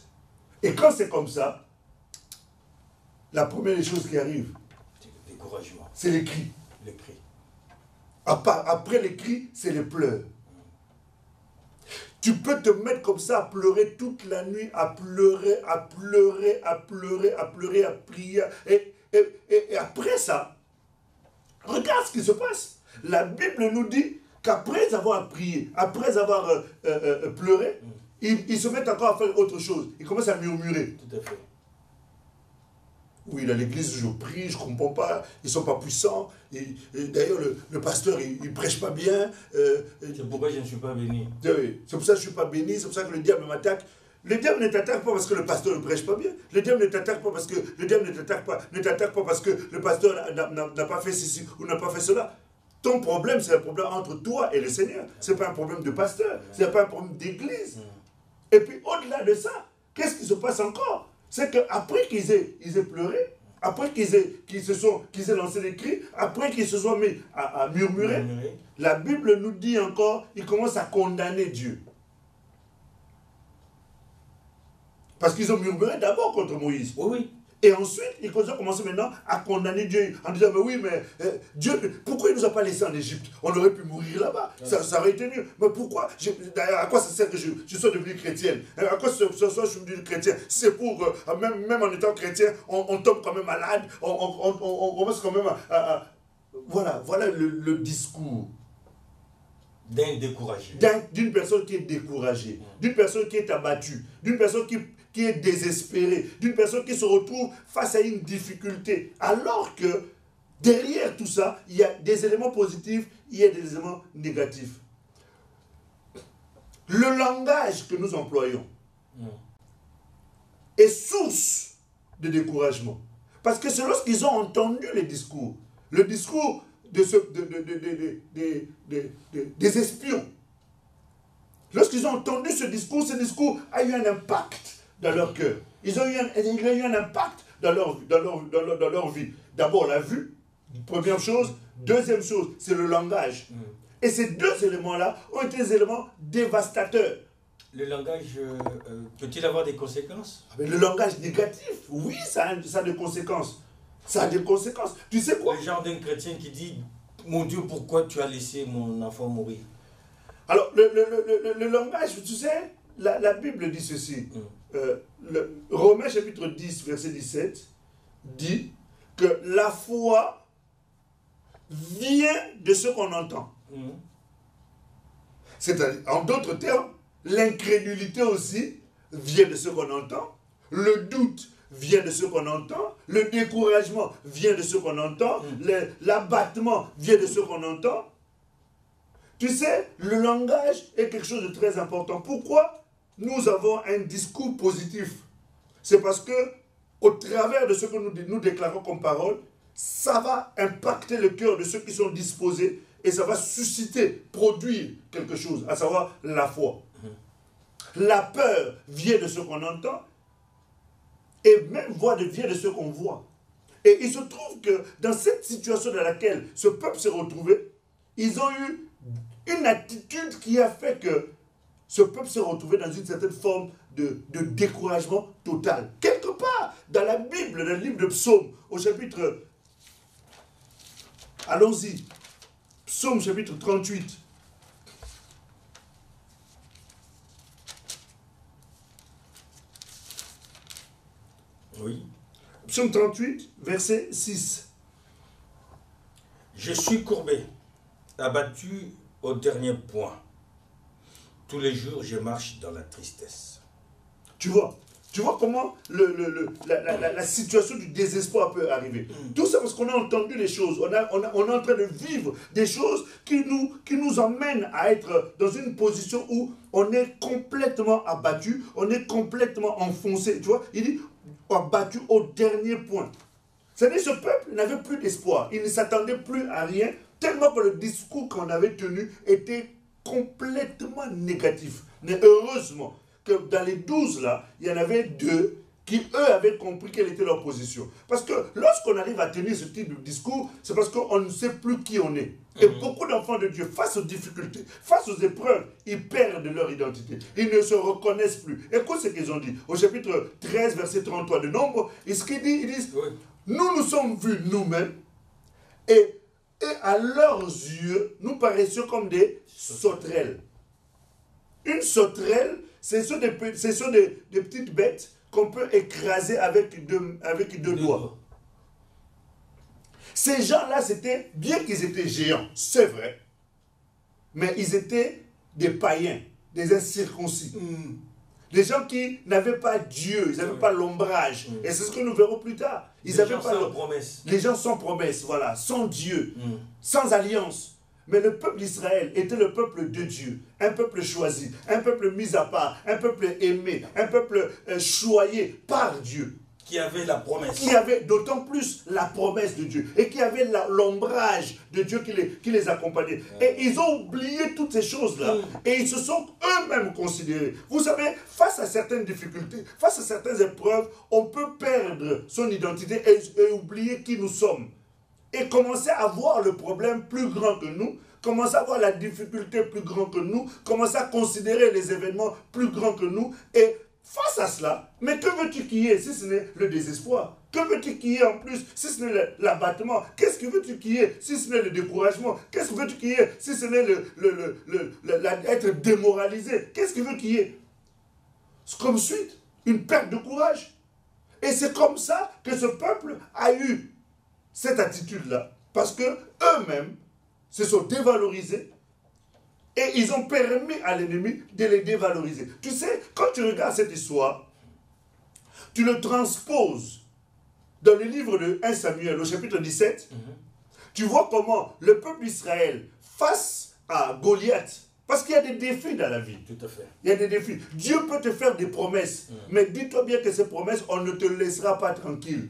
Et quand c'est comme ça, la première des choses qui arrive, c'est le découragement. C'est les cris. Les cris. Après les cris, c'est les pleurs. Tu peux te mettre comme ça à pleurer toute la nuit, à pleurer, à pleurer, à pleurer, à pleurer, à prier. Et après ça, regarde ce qui se passe. La Bible nous dit qu'après avoir prié, après avoir pleuré, ils se mettent encore à faire autre chose. Ils commencent à murmurer. Tout à fait. Oui, dans l'église, je prie, je ne comprends pas, ils ne sont pas puissants. D'ailleurs, le pasteur, il ne prêche pas bien. C'est pourquoi je ne suis pas béni. C'est pour ça que je ne suis pas béni, c'est pour ça que le diable m'attaque. Le diable ne t'attaque pas parce que le pasteur ne prêche pas bien. Le diable ne t'attaque pas parce que le diable ne t'attaque pas parce que le pasteur n'a pas fait ceci ou n'a pas fait cela. Ton problème, c'est un problème entre toi et le Seigneur. Ce n'est pas un problème de pasteur, ce n'est pas un problème d'église. Et puis, au-delà de ça, qu'est-ce qui se passe encore? C'est qu'après qu'ils aient pleuré, après qu'ils aient lancé des cris, après qu'ils se soient mis à murmurer, la Bible nous dit encore, ils commencent à condamner Dieu. Parce qu'ils ont murmuré d'abord contre Moïse. Oui. Et ensuite, ils ont commencé maintenant à condamner Dieu en disant, mais oui, mais Dieu, pourquoi il ne nous a pas laissés en Égypte? On aurait pu mourir là-bas, ça aurait été mieux. Mais pourquoi? D'ailleurs, à quoi ça sert que je sois devenu chrétienne? À quoi ça sert que je suis devenu chrétien? C'est pour, même en étant chrétien, on tombe quand même malade, on commence quand même à... Voilà le discours. d'un découragé. D'une personne qui est découragée, d'une personne qui est abattue, d'une personne qui est désespérée, d'une personne qui se retrouve face à une difficulté. Alors que derrière tout ça, il y a des éléments positifs, il y a des éléments négatifs. Le langage que nous employons est source de découragement. Parce que c'est lorsqu'ils ont entendu les discours, le discours des espions. Lorsqu'ils ont entendu ce discours a eu un impact dans leur cœur. Il a eu un impact dans leur vie. D'abord la vue, première chose. Deuxième chose, c'est le langage. Et ces deux éléments-là ont été des éléments dévastateurs. Le langage peut-il avoir des conséquences? Mais le langage négatif, oui, ça a des conséquences. Ça a des conséquences. Tu sais quoi? Le genre d'un chrétien qui dit « Mon Dieu, pourquoi tu as laissé mon enfant mourir ?» Alors, le langage, tu sais, la Bible dit ceci. Romains chapitre 10, verset 17, dit que la foi vient de ce qu'on entend. C'est-à-dire, en d'autres termes, l'incrédulité aussi vient de ce qu'on entend. Le doute vient de ce qu'on entend. Le découragement vient de ce qu'on entend. L'abattement vient de ce qu'on entend. Tu sais, le langage est quelque chose de très important. Pourquoi nous avons un discours positif? C'est parce que, au travers de ce que nous déclarons comme parole, ça va impacter le cœur de ceux qui sont disposés et ça va susciter, produire quelque chose, à savoir la foi. La peur vient de ce qu'on entend et même vient de ce qu'on voit. Et il se trouve que dans cette situation dans laquelle ce peuple s'est retrouvé, ils ont eu une attitude qui a fait que ce peuple s'est retrouvé dans une certaine forme de découragement total. Quelque part, dans la Bible, dans le livre de Psaume, au chapitre... Allons-y. Psaume chapitre 38. Oui. Psaume 38, verset 6. Je suis courbé, abattu au dernier point. Tous les jours, je marche dans la tristesse. Tu vois comment la situation du désespoir peut arriver. Tout ça parce qu'on a entendu les choses. On est en train de vivre des choses qui nous emmènent à être dans une position où on est complètement abattu, on est complètement enfoncé. Tu vois, il dit abattu au dernier point. C'est-à-dire ce peuple n'avait plus d'espoir. Il ne s'attendait plus à rien, tellement que le discours qu'on avait tenu était complètement négatif. Mais heureusement que dans les 12 là, il y en avait 2 qui, eux, avaient compris quelle était leur position. Parce que lorsqu'on arrive à tenir ce type de discours, c'est parce qu'on ne sait plus qui on est. Et beaucoup d'enfants de Dieu, face aux difficultés, face aux épreuves, ils perdent leur identité. Ils ne se reconnaissent plus. Écoute ce qu'ils ont dit. Au chapitre 13, verset 33 de Nombre, ce qu'ils disent, ils disent, nous sommes vus nous-mêmes, et à leurs yeux, nous paraissions comme des sauterelles. Une sauterelle, ce sont des petites bêtes qu'on peut écraser avec deux doigts. Ces gens-là, c'était, bien qu'ils étaient géants, c'est vrai, mais ils étaient des païens, des incirconcis. Des gens qui n'avaient pas Dieu, ils n'avaient pas l'ombrage. Et c'est ce que nous verrons plus tard. Les gens sans promesse. Les gens sans promesse, voilà, sans Dieu, sans alliance. Mais le peuple d'Israël était le peuple de Dieu, un peuple choisi, un peuple mis à part, un peuple aimé, un peuple choyé par Dieu. Qui avait la promesse. Qui avait d'autant plus la promesse de Dieu. Et qui avait l'ombrage de Dieu qui les accompagnait. Et ils ont oublié toutes ces choses-là. Et ils se sont eux-mêmes considérés. Vous savez, face à certaines difficultés, face à certaines épreuves, on peut perdre son identité et oublier qui nous sommes. Et commencer à voir le problème plus grand que nous, commencer à voir la difficulté plus grand que nous, commencer à considérer les événements plus grands que nous. Et face à cela, mais que veux-tu qu'il y ait si ce n'est le désespoir? Que veux-tu qu'il y ait en plus si ce n'est l'abattement? Qu'est-ce que veux-tu qu'il y ait si ce n'est le découragement? Qu'est-ce que veux-tu qu'il y ait si ce n'est être démoralisé? Qu'est-ce que veux qu'il y ait? Comme suite, une perte de courage. Et c'est comme ça que ce peuple a eu cette attitude-là. Parce que eux-mêmes se sont dévalorisés Et ils ont permis à l'ennemi de les dévaloriser. Tu sais, quand tu regardes cette histoire, tu le transposes dans le livre de 1 Samuel, au chapitre 17, tu vois comment le peuple d'Israël, face à Goliath, parce qu'il y a des défis dans la vie. Tout à fait. Il y a des défis. Dieu peut te faire des promesses, mais dis-toi bien que ces promesses, on ne te laissera pas tranquille.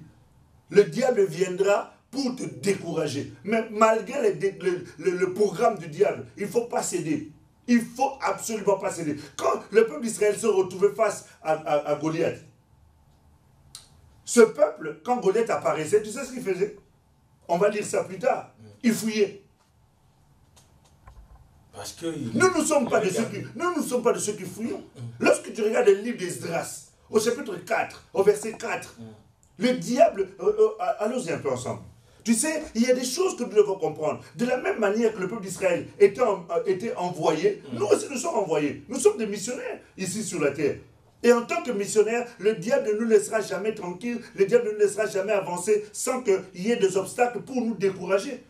Le diable viendra pour te décourager. Mais malgré le programme du diable, il ne faut pas céder. Il ne faut absolument pas céder. Quand le peuple d'Israël se retrouvait face à Goliath, ce peuple, quand Goliath apparaissait, tu sais ce qu'il faisait? On va lire ça plus tard. Il fouillait. Parce que Nous ne sommes pas de ceux qui fouillons. Lorsque tu regardes le livre d'Esdras, au chapitre 4, au verset 4, le diable... allons-y un peu ensemble. Tu sais, il y a des choses que nous devons comprendre. De la même manière que le peuple d'Israël était envoyé, nous aussi nous sommes envoyés. Nous sommes des missionnaires ici sur la terre. Et en tant que missionnaires, le diable ne nous laissera jamais tranquilles, le diable ne nous laissera jamais avancer sans qu'il y ait des obstacles pour nous décourager.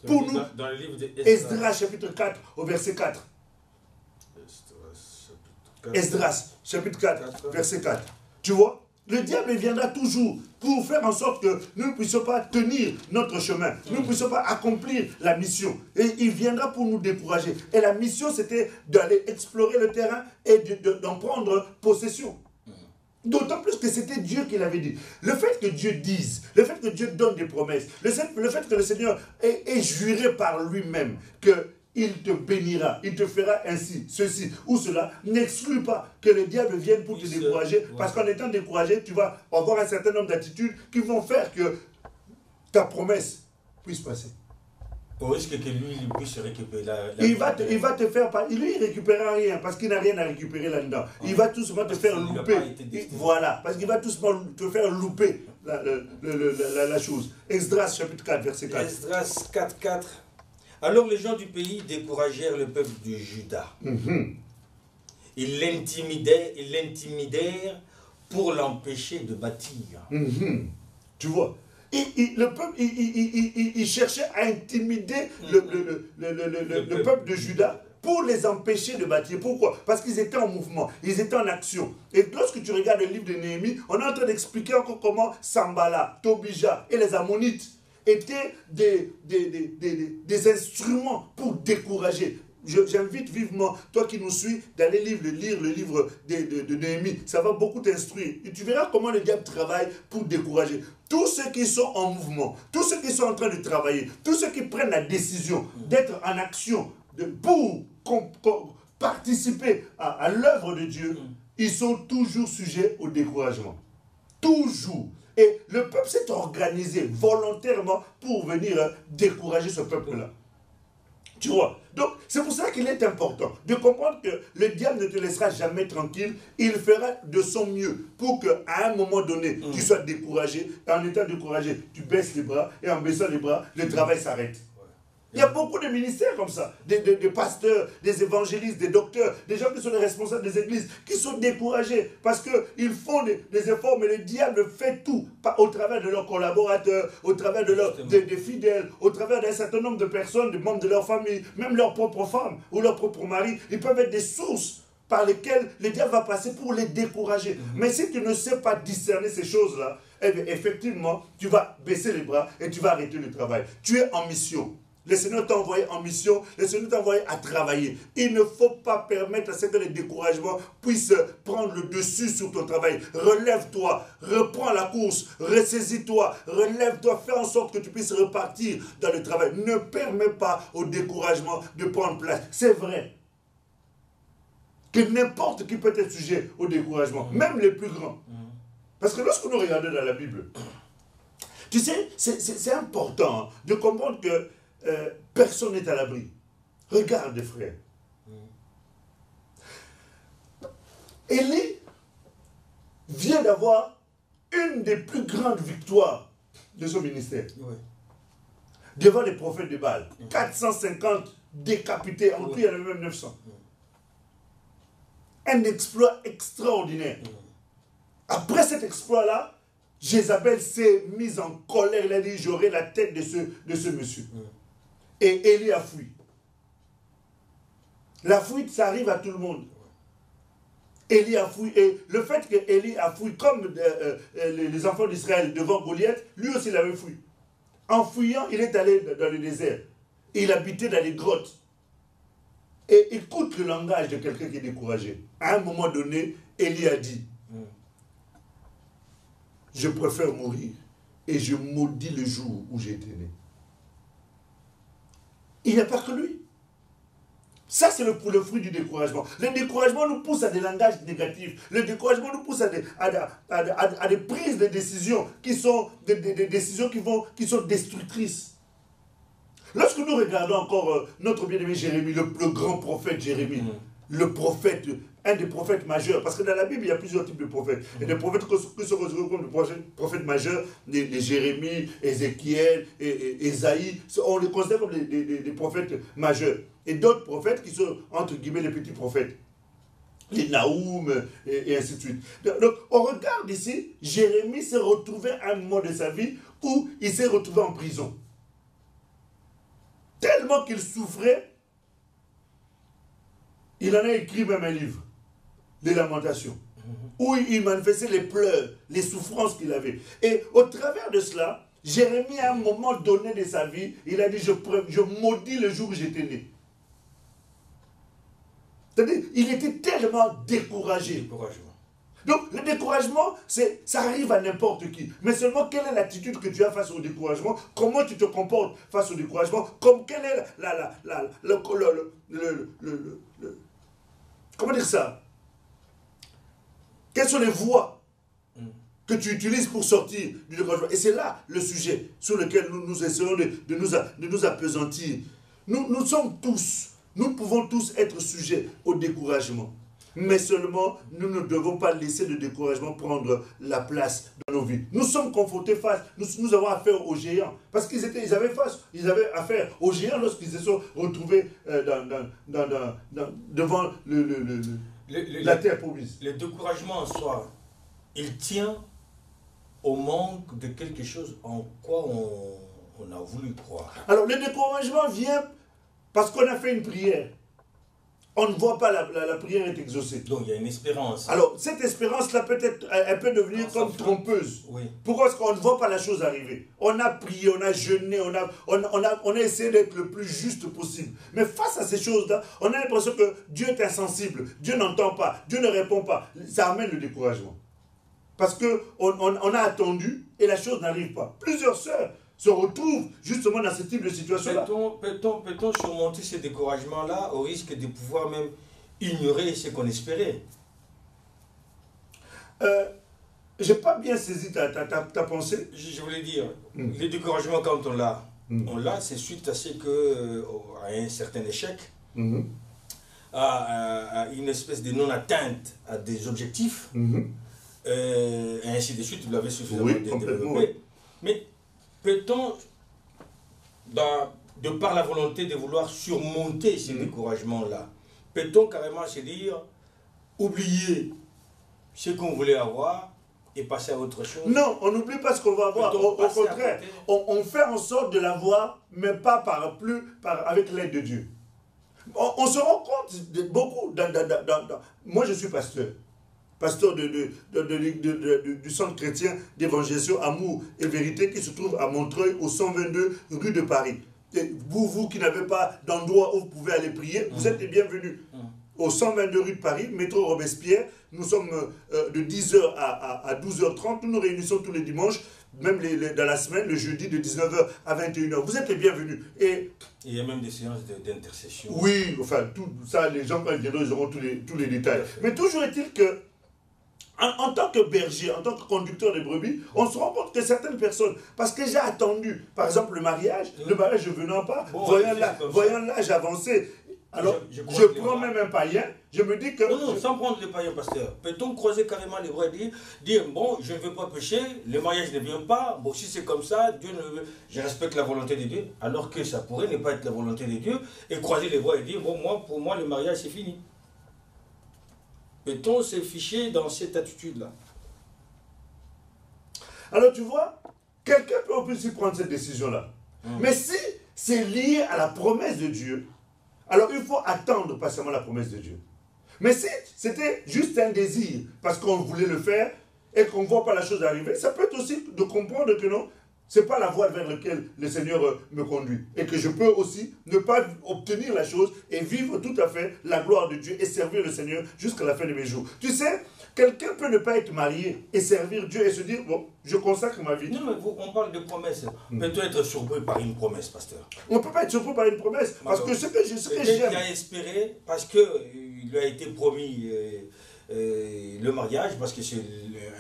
Pour nous, dans le livre Esdras chapitre 4 au verset 4. Esdras chapitre 4 verset 4. Tu vois, le diable viendra toujours pour faire en sorte que nous ne puissions pas tenir notre chemin, nous ne puissions pas accomplir la mission. Et il viendra pour nous décourager. Et la mission, c'était d'aller explorer le terrain et d'en prendre possession. D'autant plus que c'était Dieu qui l'avait dit. Le fait que Dieu dise, le fait que Dieu donne des promesses, le fait que le Seigneur ait juré par lui-même qu'il te bénira, il te fera ainsi, ceci ou cela, n'exclut pas que le diable vienne pour te décourager, parce qu'en étant découragé, tu vas avoir un certain nombre d'attitudes qui vont faire que ta promesse puisse passer. Au risque que lui, il puisse récupérer il va te faire pas. Lui, il ne récupérera rien parce qu'il n'a rien à récupérer là-dedans. Il va tout simplement te faire louper. Voilà, parce qu'il va tout simplement te faire louper la chose. Esdras chapitre 4, verset 4. Esdras 4, 4. Alors les gens du pays découragèrent le peuple de Juda. Ils l'intimidèrent pour l'empêcher de bâtir. Tu vois? Le peuple, il cherchait à intimider le peuple de Juda pour les empêcher de bâtir. Pourquoi? Parce qu'ils étaient en mouvement, ils étaient en action. Et lorsque tu regardes le livre de Néhémie, on est en train d'expliquer encore comment Sambala, Tobija et les Ammonites étaient des instruments pour décourager. J'invite vivement, toi qui nous suis, d'aller lire le livre de Néhémie. Ça va beaucoup t'instruire. Et tu verras comment le diable travaille pour décourager. Tous ceux qui sont en mouvement, tous ceux qui sont en train de travailler, tous ceux qui prennent la décision d'être en action pour participer à l'œuvre de Dieu, ils sont toujours sujets au découragement. Toujours. Et le peuple s'est organisé volontairement pour venir décourager ce peuple-là. Tu vois? Donc, c'est pour ça qu'il est important de comprendre que le diable ne te laissera jamais tranquille. Il fera de son mieux pour qu'à un moment donné, tu sois découragé. Et en étant découragé, tu baisses les bras. Et en baissant les bras, le travail s'arrête. Il y a beaucoup de ministères comme ça, des pasteurs, des évangélistes, des docteurs, des gens qui sont les responsables des églises, qui sont découragés parce qu'ils font des efforts, mais le diable fait tout au travers de leurs collaborateurs, au travers des fidèles, au travers d'un certain nombre de personnes, des membres de leur famille, même leurs propres femmes ou leurs propres maris. Ils peuvent être des sources par lesquelles le diable va passer pour les décourager. Mais si tu ne sais pas discerner ces choses-là, eh bien, effectivement, tu vas baisser les bras et tu vas arrêter le travail. Tu es en mission. Le Seigneur t'a envoyé en mission, le Seigneur t'a envoyé à travailler. Il ne faut pas permettre à ce que les découragements puissent prendre le dessus sur ton travail. Relève-toi, reprends la course, ressaisis-toi, relève-toi, fais en sorte que tu puisses repartir dans le travail. Ne permets pas au découragement de prendre place. C'est vrai que n'importe qui peut être sujet au découragement, même les plus grands. Parce que lorsque nous regardons dans la Bible, tu sais, c'est important de comprendre que personne n'est à l'abri. Regarde, frère. Élie vient d'avoir une des plus grandes victoires de son ministère. Devant les prophètes de Baal. 450 décapités, en tout il y en avait même 900. Un exploit extraordinaire. Après cet exploit-là, Jézabel s'est mise en colère. Elle a dit, j'aurai la tête de ce monsieur. Et Élie a fui. La fuite, ça arrive à tout le monde. Élie a fui, et le fait que Élie a fui, comme les enfants d'Israël devant Goliath, lui aussi il avait fui. En fuyant, il est allé dans le désert. Il habitait dans les grottes. Et écoute le langage de quelqu'un qui est découragé. À un moment donné, Élie a dit, je préfère mourir et je maudis le jour où j'ai été né. Il n'y a pas que lui. Ça, c'est le fruit du découragement. Le découragement nous pousse à des langages négatifs. Le découragement nous pousse à des prises de décisions qui sont des décisions qui sont destructrices. Lorsque nous regardons encore notre bien-aimé Jérémie, le grand prophète Jérémie, le prophète, un des prophètes majeurs, parce que dans la Bible, il y a plusieurs types de prophètes. Et des prophètes qui se retrouvent comme des prophètes majeurs, les Jérémie, Ézéchiel, Ésaïe, on les considère comme des prophètes majeurs. Et d'autres prophètes qui sont, entre guillemets, les petits prophètes. Les Naoum, et ainsi de suite. Donc, on regarde ici, Jérémie s'est retrouvé à un moment de sa vie où il s'est retrouvé en prison. Tellement qu'il souffrait, il en a écrit même un livre, Les Lamentations, où il manifestait les pleurs, les souffrances qu'il avait. Et au travers de cela, Jérémie, à un moment donné de sa vie, il a dit, je maudis le jour où j'étais né. C'est-à-dire, il était tellement découragé. Donc, le découragement, ça arrive à n'importe qui. Mais seulement, quelle est l'attitude que tu as face au découragement? Comment tu te comportes face au découragement? Quelle est comment dire ça? Quelles sont les voies que tu utilises pour sortir du découragement? Et c'est là le sujet sur lequel nous essayons de nous appesantir. Nous sommes tous, nous pouvons tous être sujets au découragement. Mais seulement, nous ne devons pas laisser le découragement prendre la place dans nos vies. Nous sommes confrontés face, nous avons affaire aux géants. Parce qu'ils avaient affaire aux géants lorsqu'ils se sont retrouvés devant la terre promise. Le découragement en soi, il tient au manque de quelque chose en quoi on a voulu croire. Alors, le découragement vient parce qu'on a fait une prière. On ne voit pas la prière est exaucée. Donc il y a une espérance. Alors cette espérance-là elle peut devenir comme trompeuse. Oui. Pourquoi est-ce qu'on ne voit pas la chose arriver? On a prié, on a jeûné, on a essayé d'être le plus juste possible. Mais face à ces choses-là, on a l'impression que Dieu est insensible, Dieu n'entend pas, Dieu ne répond pas. Ça amène le découragement. Parce qu'on a attendu et la chose n'arrive pas. Plusieurs sœurs se retrouvent justement dans ce type de situation-là. Peut-on surmonter ce découragement-là au risque de pouvoir même ignorer ce qu'on espérait? Je n'ai pas bien saisi ta pensée. Je voulais dire, le découragement quand on l'a, c'est suite à ce que, à un certain échec, à une espèce de non-atteinte à des objectifs, et ainsi de suite, vous l'avez suffisamment développé. Mais peut-on, de par la volonté de vouloir surmonter ces découragements-là, peut-on carrément se dire, oublier ce qu'on voulait avoir et passer à autre chose? Non, on n'oublie pas ce qu'on va avoir. Au contraire, on fait en sorte de l'avoir, mais pas avec l'aide de Dieu. On se rend compte de beaucoup. Moi, je suis pasteur du centre chrétien d'évangélisation Amour et Vérité qui se trouve à Montreuil au 122 rue de Paris. Et vous qui n'avez pas d'endroit où vous pouvez aller prier, vous êtes les bienvenus. Au 122 rue de Paris, métro Robespierre, nous sommes de 10h à 12h30, nous nous réunissons tous les dimanches, même dans la semaine, le jeudi de 19h à 21h. Vous êtes les bienvenus. Et il y a même des séances d'intercession. Oui, enfin, tout ça, les gens, quand ils viendront, ils auront tous les détails. Mais toujours est-il que en tant que berger, en tant que conducteur de brebis, on se rend compte que certaines personnes, parce que j'ai attendu, par exemple, le mariage ne venant pas, voyant l'âge avancé, alors je prends même un païen, je me dis que... Non, sans prendre le païen, pasteur. Peut-on croiser carrément les bras et dire, bon, je ne veux pas pécher, le mariage ne vient pas, bon, si c'est comme ça, Dieu ne veut, je respecte la volonté de Dieu, alors que ça pourrait ne pas être la volonté de Dieu, et croiser les bras et dire, bon, pour moi, le mariage, c'est fini. Peut-on se ficher dans cette attitude-là? Alors tu vois, quelqu'un peut aussi prendre cette décision-là. Mais si c'est lié à la promesse de Dieu, alors il faut attendre patiemment la promesse de Dieu. Mais si c'était juste un désir, parce qu'on voulait le faire, et qu'on ne voit pas la chose arriver, ça peut être aussi de comprendre que non, ce n'est pas la voie vers laquelle le Seigneur me conduit. Et que je peux aussi ne pas obtenir la chose et vivre tout à fait la gloire de Dieu et servir le Seigneur jusqu'à la fin de mes jours. Tu sais, quelqu'un peut ne pas être marié et servir Dieu et se dire, bon, je consacre ma vie. Non, mais on parle de promesse. Peut-on être surpris par une promesse, pasteur? On ne peut pas être surpris par une promesse. Parce que ce que j'aime... Il a espéré, parce qu'il lui a été promis le mariage, parce que c'est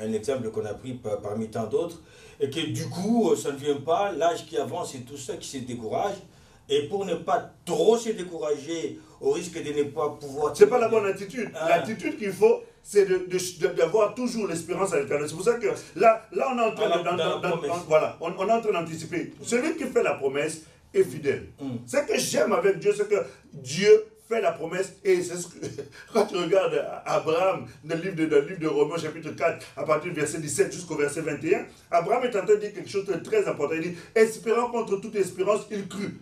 un exemple qu'on a pris parmi tant d'autres, et que du coup, ça ne vient pas, l'âge qui avance et tout ça qui se décourage. Et pour ne pas trop se décourager, au risque de ne pas pouvoir... Ce n'est pas la bonne attitude. L'attitude qu'il faut, c'est d'avoir toujours l'espérance à l'éternel. C'est pour ça que là on est en train on est en train d'anticiper. Celui qui fait la promesse est fidèle. Ce que j'aime avec Dieu, c'est que Dieu fait la promesse, et c'est ce que, quand tu regardes Abraham, dans le livre de Romains chapitre 4, à partir du verset 17 jusqu'au verset 21, Abraham est en train de dire quelque chose de très important. Il dit, espérant contre toute espérance, il crut.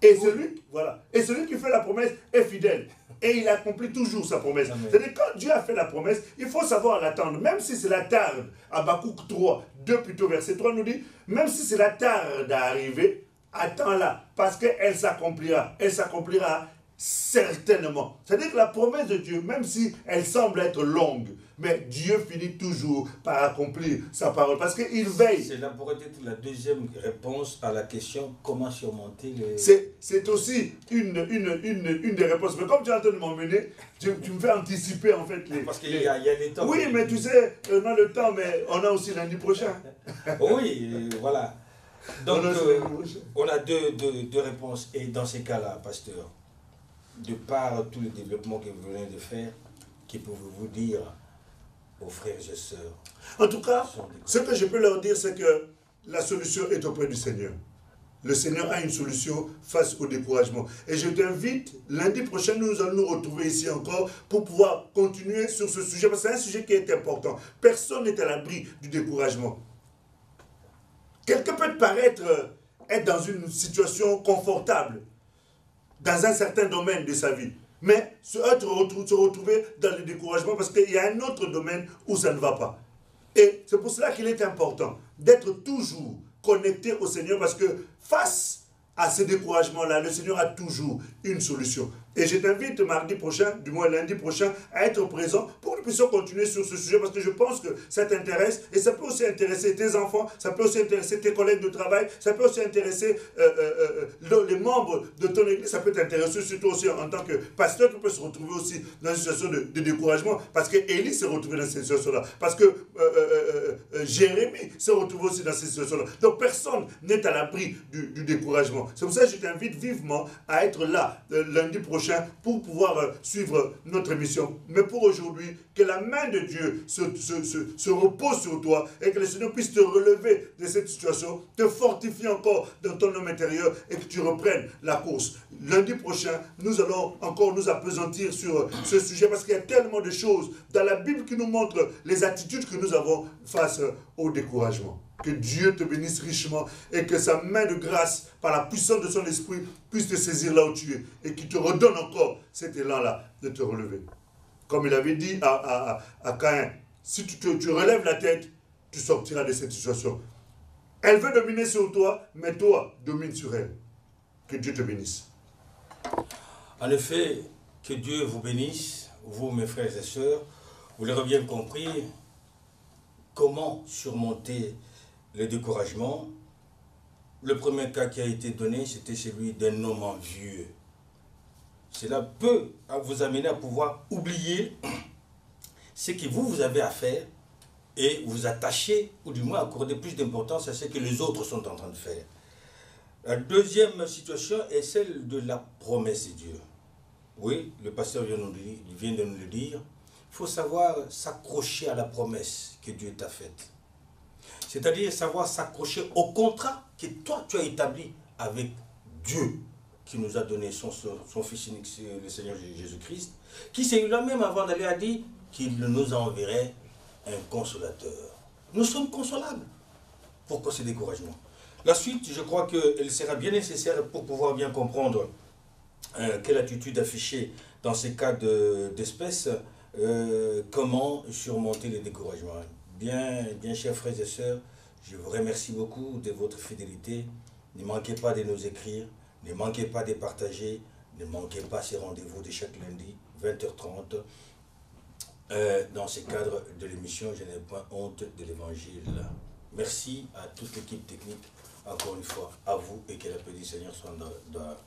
Et celui qui fait la promesse est fidèle. Et il accomplit toujours sa promesse. C'est-à-dire, quand Dieu a fait la promesse, il faut savoir l'attendre. Même si c'est la tarde, Habakkuk 3, 2 plutôt, verset 3 nous dit, même si c'est la tarde à arriver, attends-la, parce qu'elle s'accomplira. Elle s'accomplira certainement. C'est-à-dire que la promesse de Dieu, même si elle semble être longue, mais Dieu finit toujours par accomplir sa parole, parce qu'il veille. C'est là pourrait être la deuxième réponse à la question comment surmonter les... C'est aussi une des réponses. Mais comme tu es en train de m'emmener, tu me fais anticiper en fait les... Parce qu'il y a les temps. Oui, mais tu sais, on a le temps, mais on a aussi lundi prochain. Oui, voilà. Donc, on a deux réponses. Et dans ces cas-là, pasteur, de par tout le développement que vous venez de faire, que pouvez-vous dire aux frères et sœurs? En tout cas, ce que je peux leur dire, c'est que la solution est auprès du Seigneur. Le Seigneur a une solution face au découragement. Et je t'invite, lundi prochain, nous allons nous retrouver ici encore pour pouvoir continuer sur ce sujet, parce que c'est un sujet qui est important. Personne n'est à l'abri du découragement. Quelqu'un peut paraître être dans une situation confortable, dans un certain domaine de sa vie, mais se retrouver dans le découragement parce qu'il y a un autre domaine où ça ne va pas. Et c'est pour cela qu'il est important d'être toujours connecté au Seigneur, parce que face à ce découragement-là, le Seigneur a toujours une solution. Et je t'invite mardi prochain, du moins lundi prochain, à être présent pour que nous puissions continuer sur ce sujet, parce que je pense que ça t'intéresse, et ça peut aussi intéresser tes enfants, ça peut aussi intéresser tes collègues de travail, ça peut aussi intéresser les membres de ton église, ça peut t'intéresser surtout aussi en tant que pasteur, tu peux se retrouver aussi dans une situation de découragement, parce que Élie s'est retrouvé dans cette situation-là, parce que Jérémie s'est retrouvé aussi dans cette situation-là. Donc personne n'est à l'abri du découragement. C'est pour ça que je t'invite vivement à être là lundi prochain pour pouvoir suivre notre émission. Mais pour aujourd'hui, que la main de Dieu se repose sur toi et que le Seigneur puisse te relever de cette situation, te fortifier encore dans ton homme intérieur et que tu reprennes la course. Lundi prochain, nous allons encore nous appesantir sur ce sujet, parce qu'il y a tellement de choses dans la Bible qui nous montrent les attitudes que nous avons face au découragement. Que Dieu te bénisse richement et que sa main de grâce, par la puissance de son esprit, puisse te saisir là où tu es et qu'il te redonne encore cet élan-là de te relever. Comme il avait dit à Caïn, si tu relèves la tête, tu sortiras de cette situation. Elle veut dominer sur toi, mais toi, domine sur elle. Que Dieu te bénisse. En effet, que Dieu vous bénisse, vous mes frères et sœurs. Vous l'aurez bien compris, comment surmonter le découragement. Le premier cas qui a été donné, c'était celui d'un homme envieux. Cela peut vous amener à pouvoir oublier ce que vous avez à faire et vous attacher, ou du moins accorder plus d'importance à ce que les autres sont en train de faire. La deuxième situation est celle de la promesse de Dieu. Oui, le pasteur vient de nous le dire. Il faut savoir s'accrocher à la promesse que Dieu t'a faite. C'est-à-dire savoir s'accrocher au contrat que toi tu as établi avec Dieu, qui nous a donné son Fils unique, le Seigneur Jésus-Christ, qui c'est lui-même avant d'aller a dit qu'il nous enverrait un consolateur. Nous sommes consolables. Pourquoi ce découragement? La suite, je crois qu'elle sera bien nécessaire pour pouvoir bien comprendre quelle attitude afficher dans ces cas d'espèce, comment surmonter les découragements. Bien, chers frères et sœurs, je vous remercie beaucoup de votre fidélité. Ne manquez pas de nous écrire, ne manquez pas de partager, ne manquez pas ces rendez-vous de chaque lundi, 20h30, dans ce cadre de l'émission Je n'ai point honte de l'Évangile. Merci à toute l'équipe technique, encore une fois, à vous, et que la paix du Seigneur soit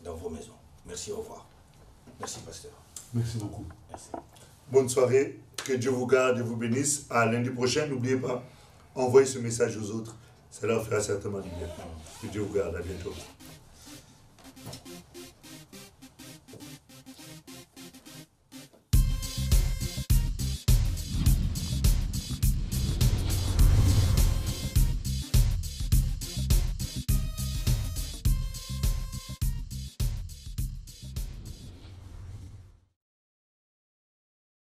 dans vos maisons. Merci, au revoir. Merci, pasteur. Merci beaucoup. Merci. Bonne soirée, que Dieu vous garde et vous bénisse. À lundi prochain, n'oubliez pas, envoyez ce message aux autres. Ça leur fera certainement du bien. Que Dieu vous garde, à bientôt.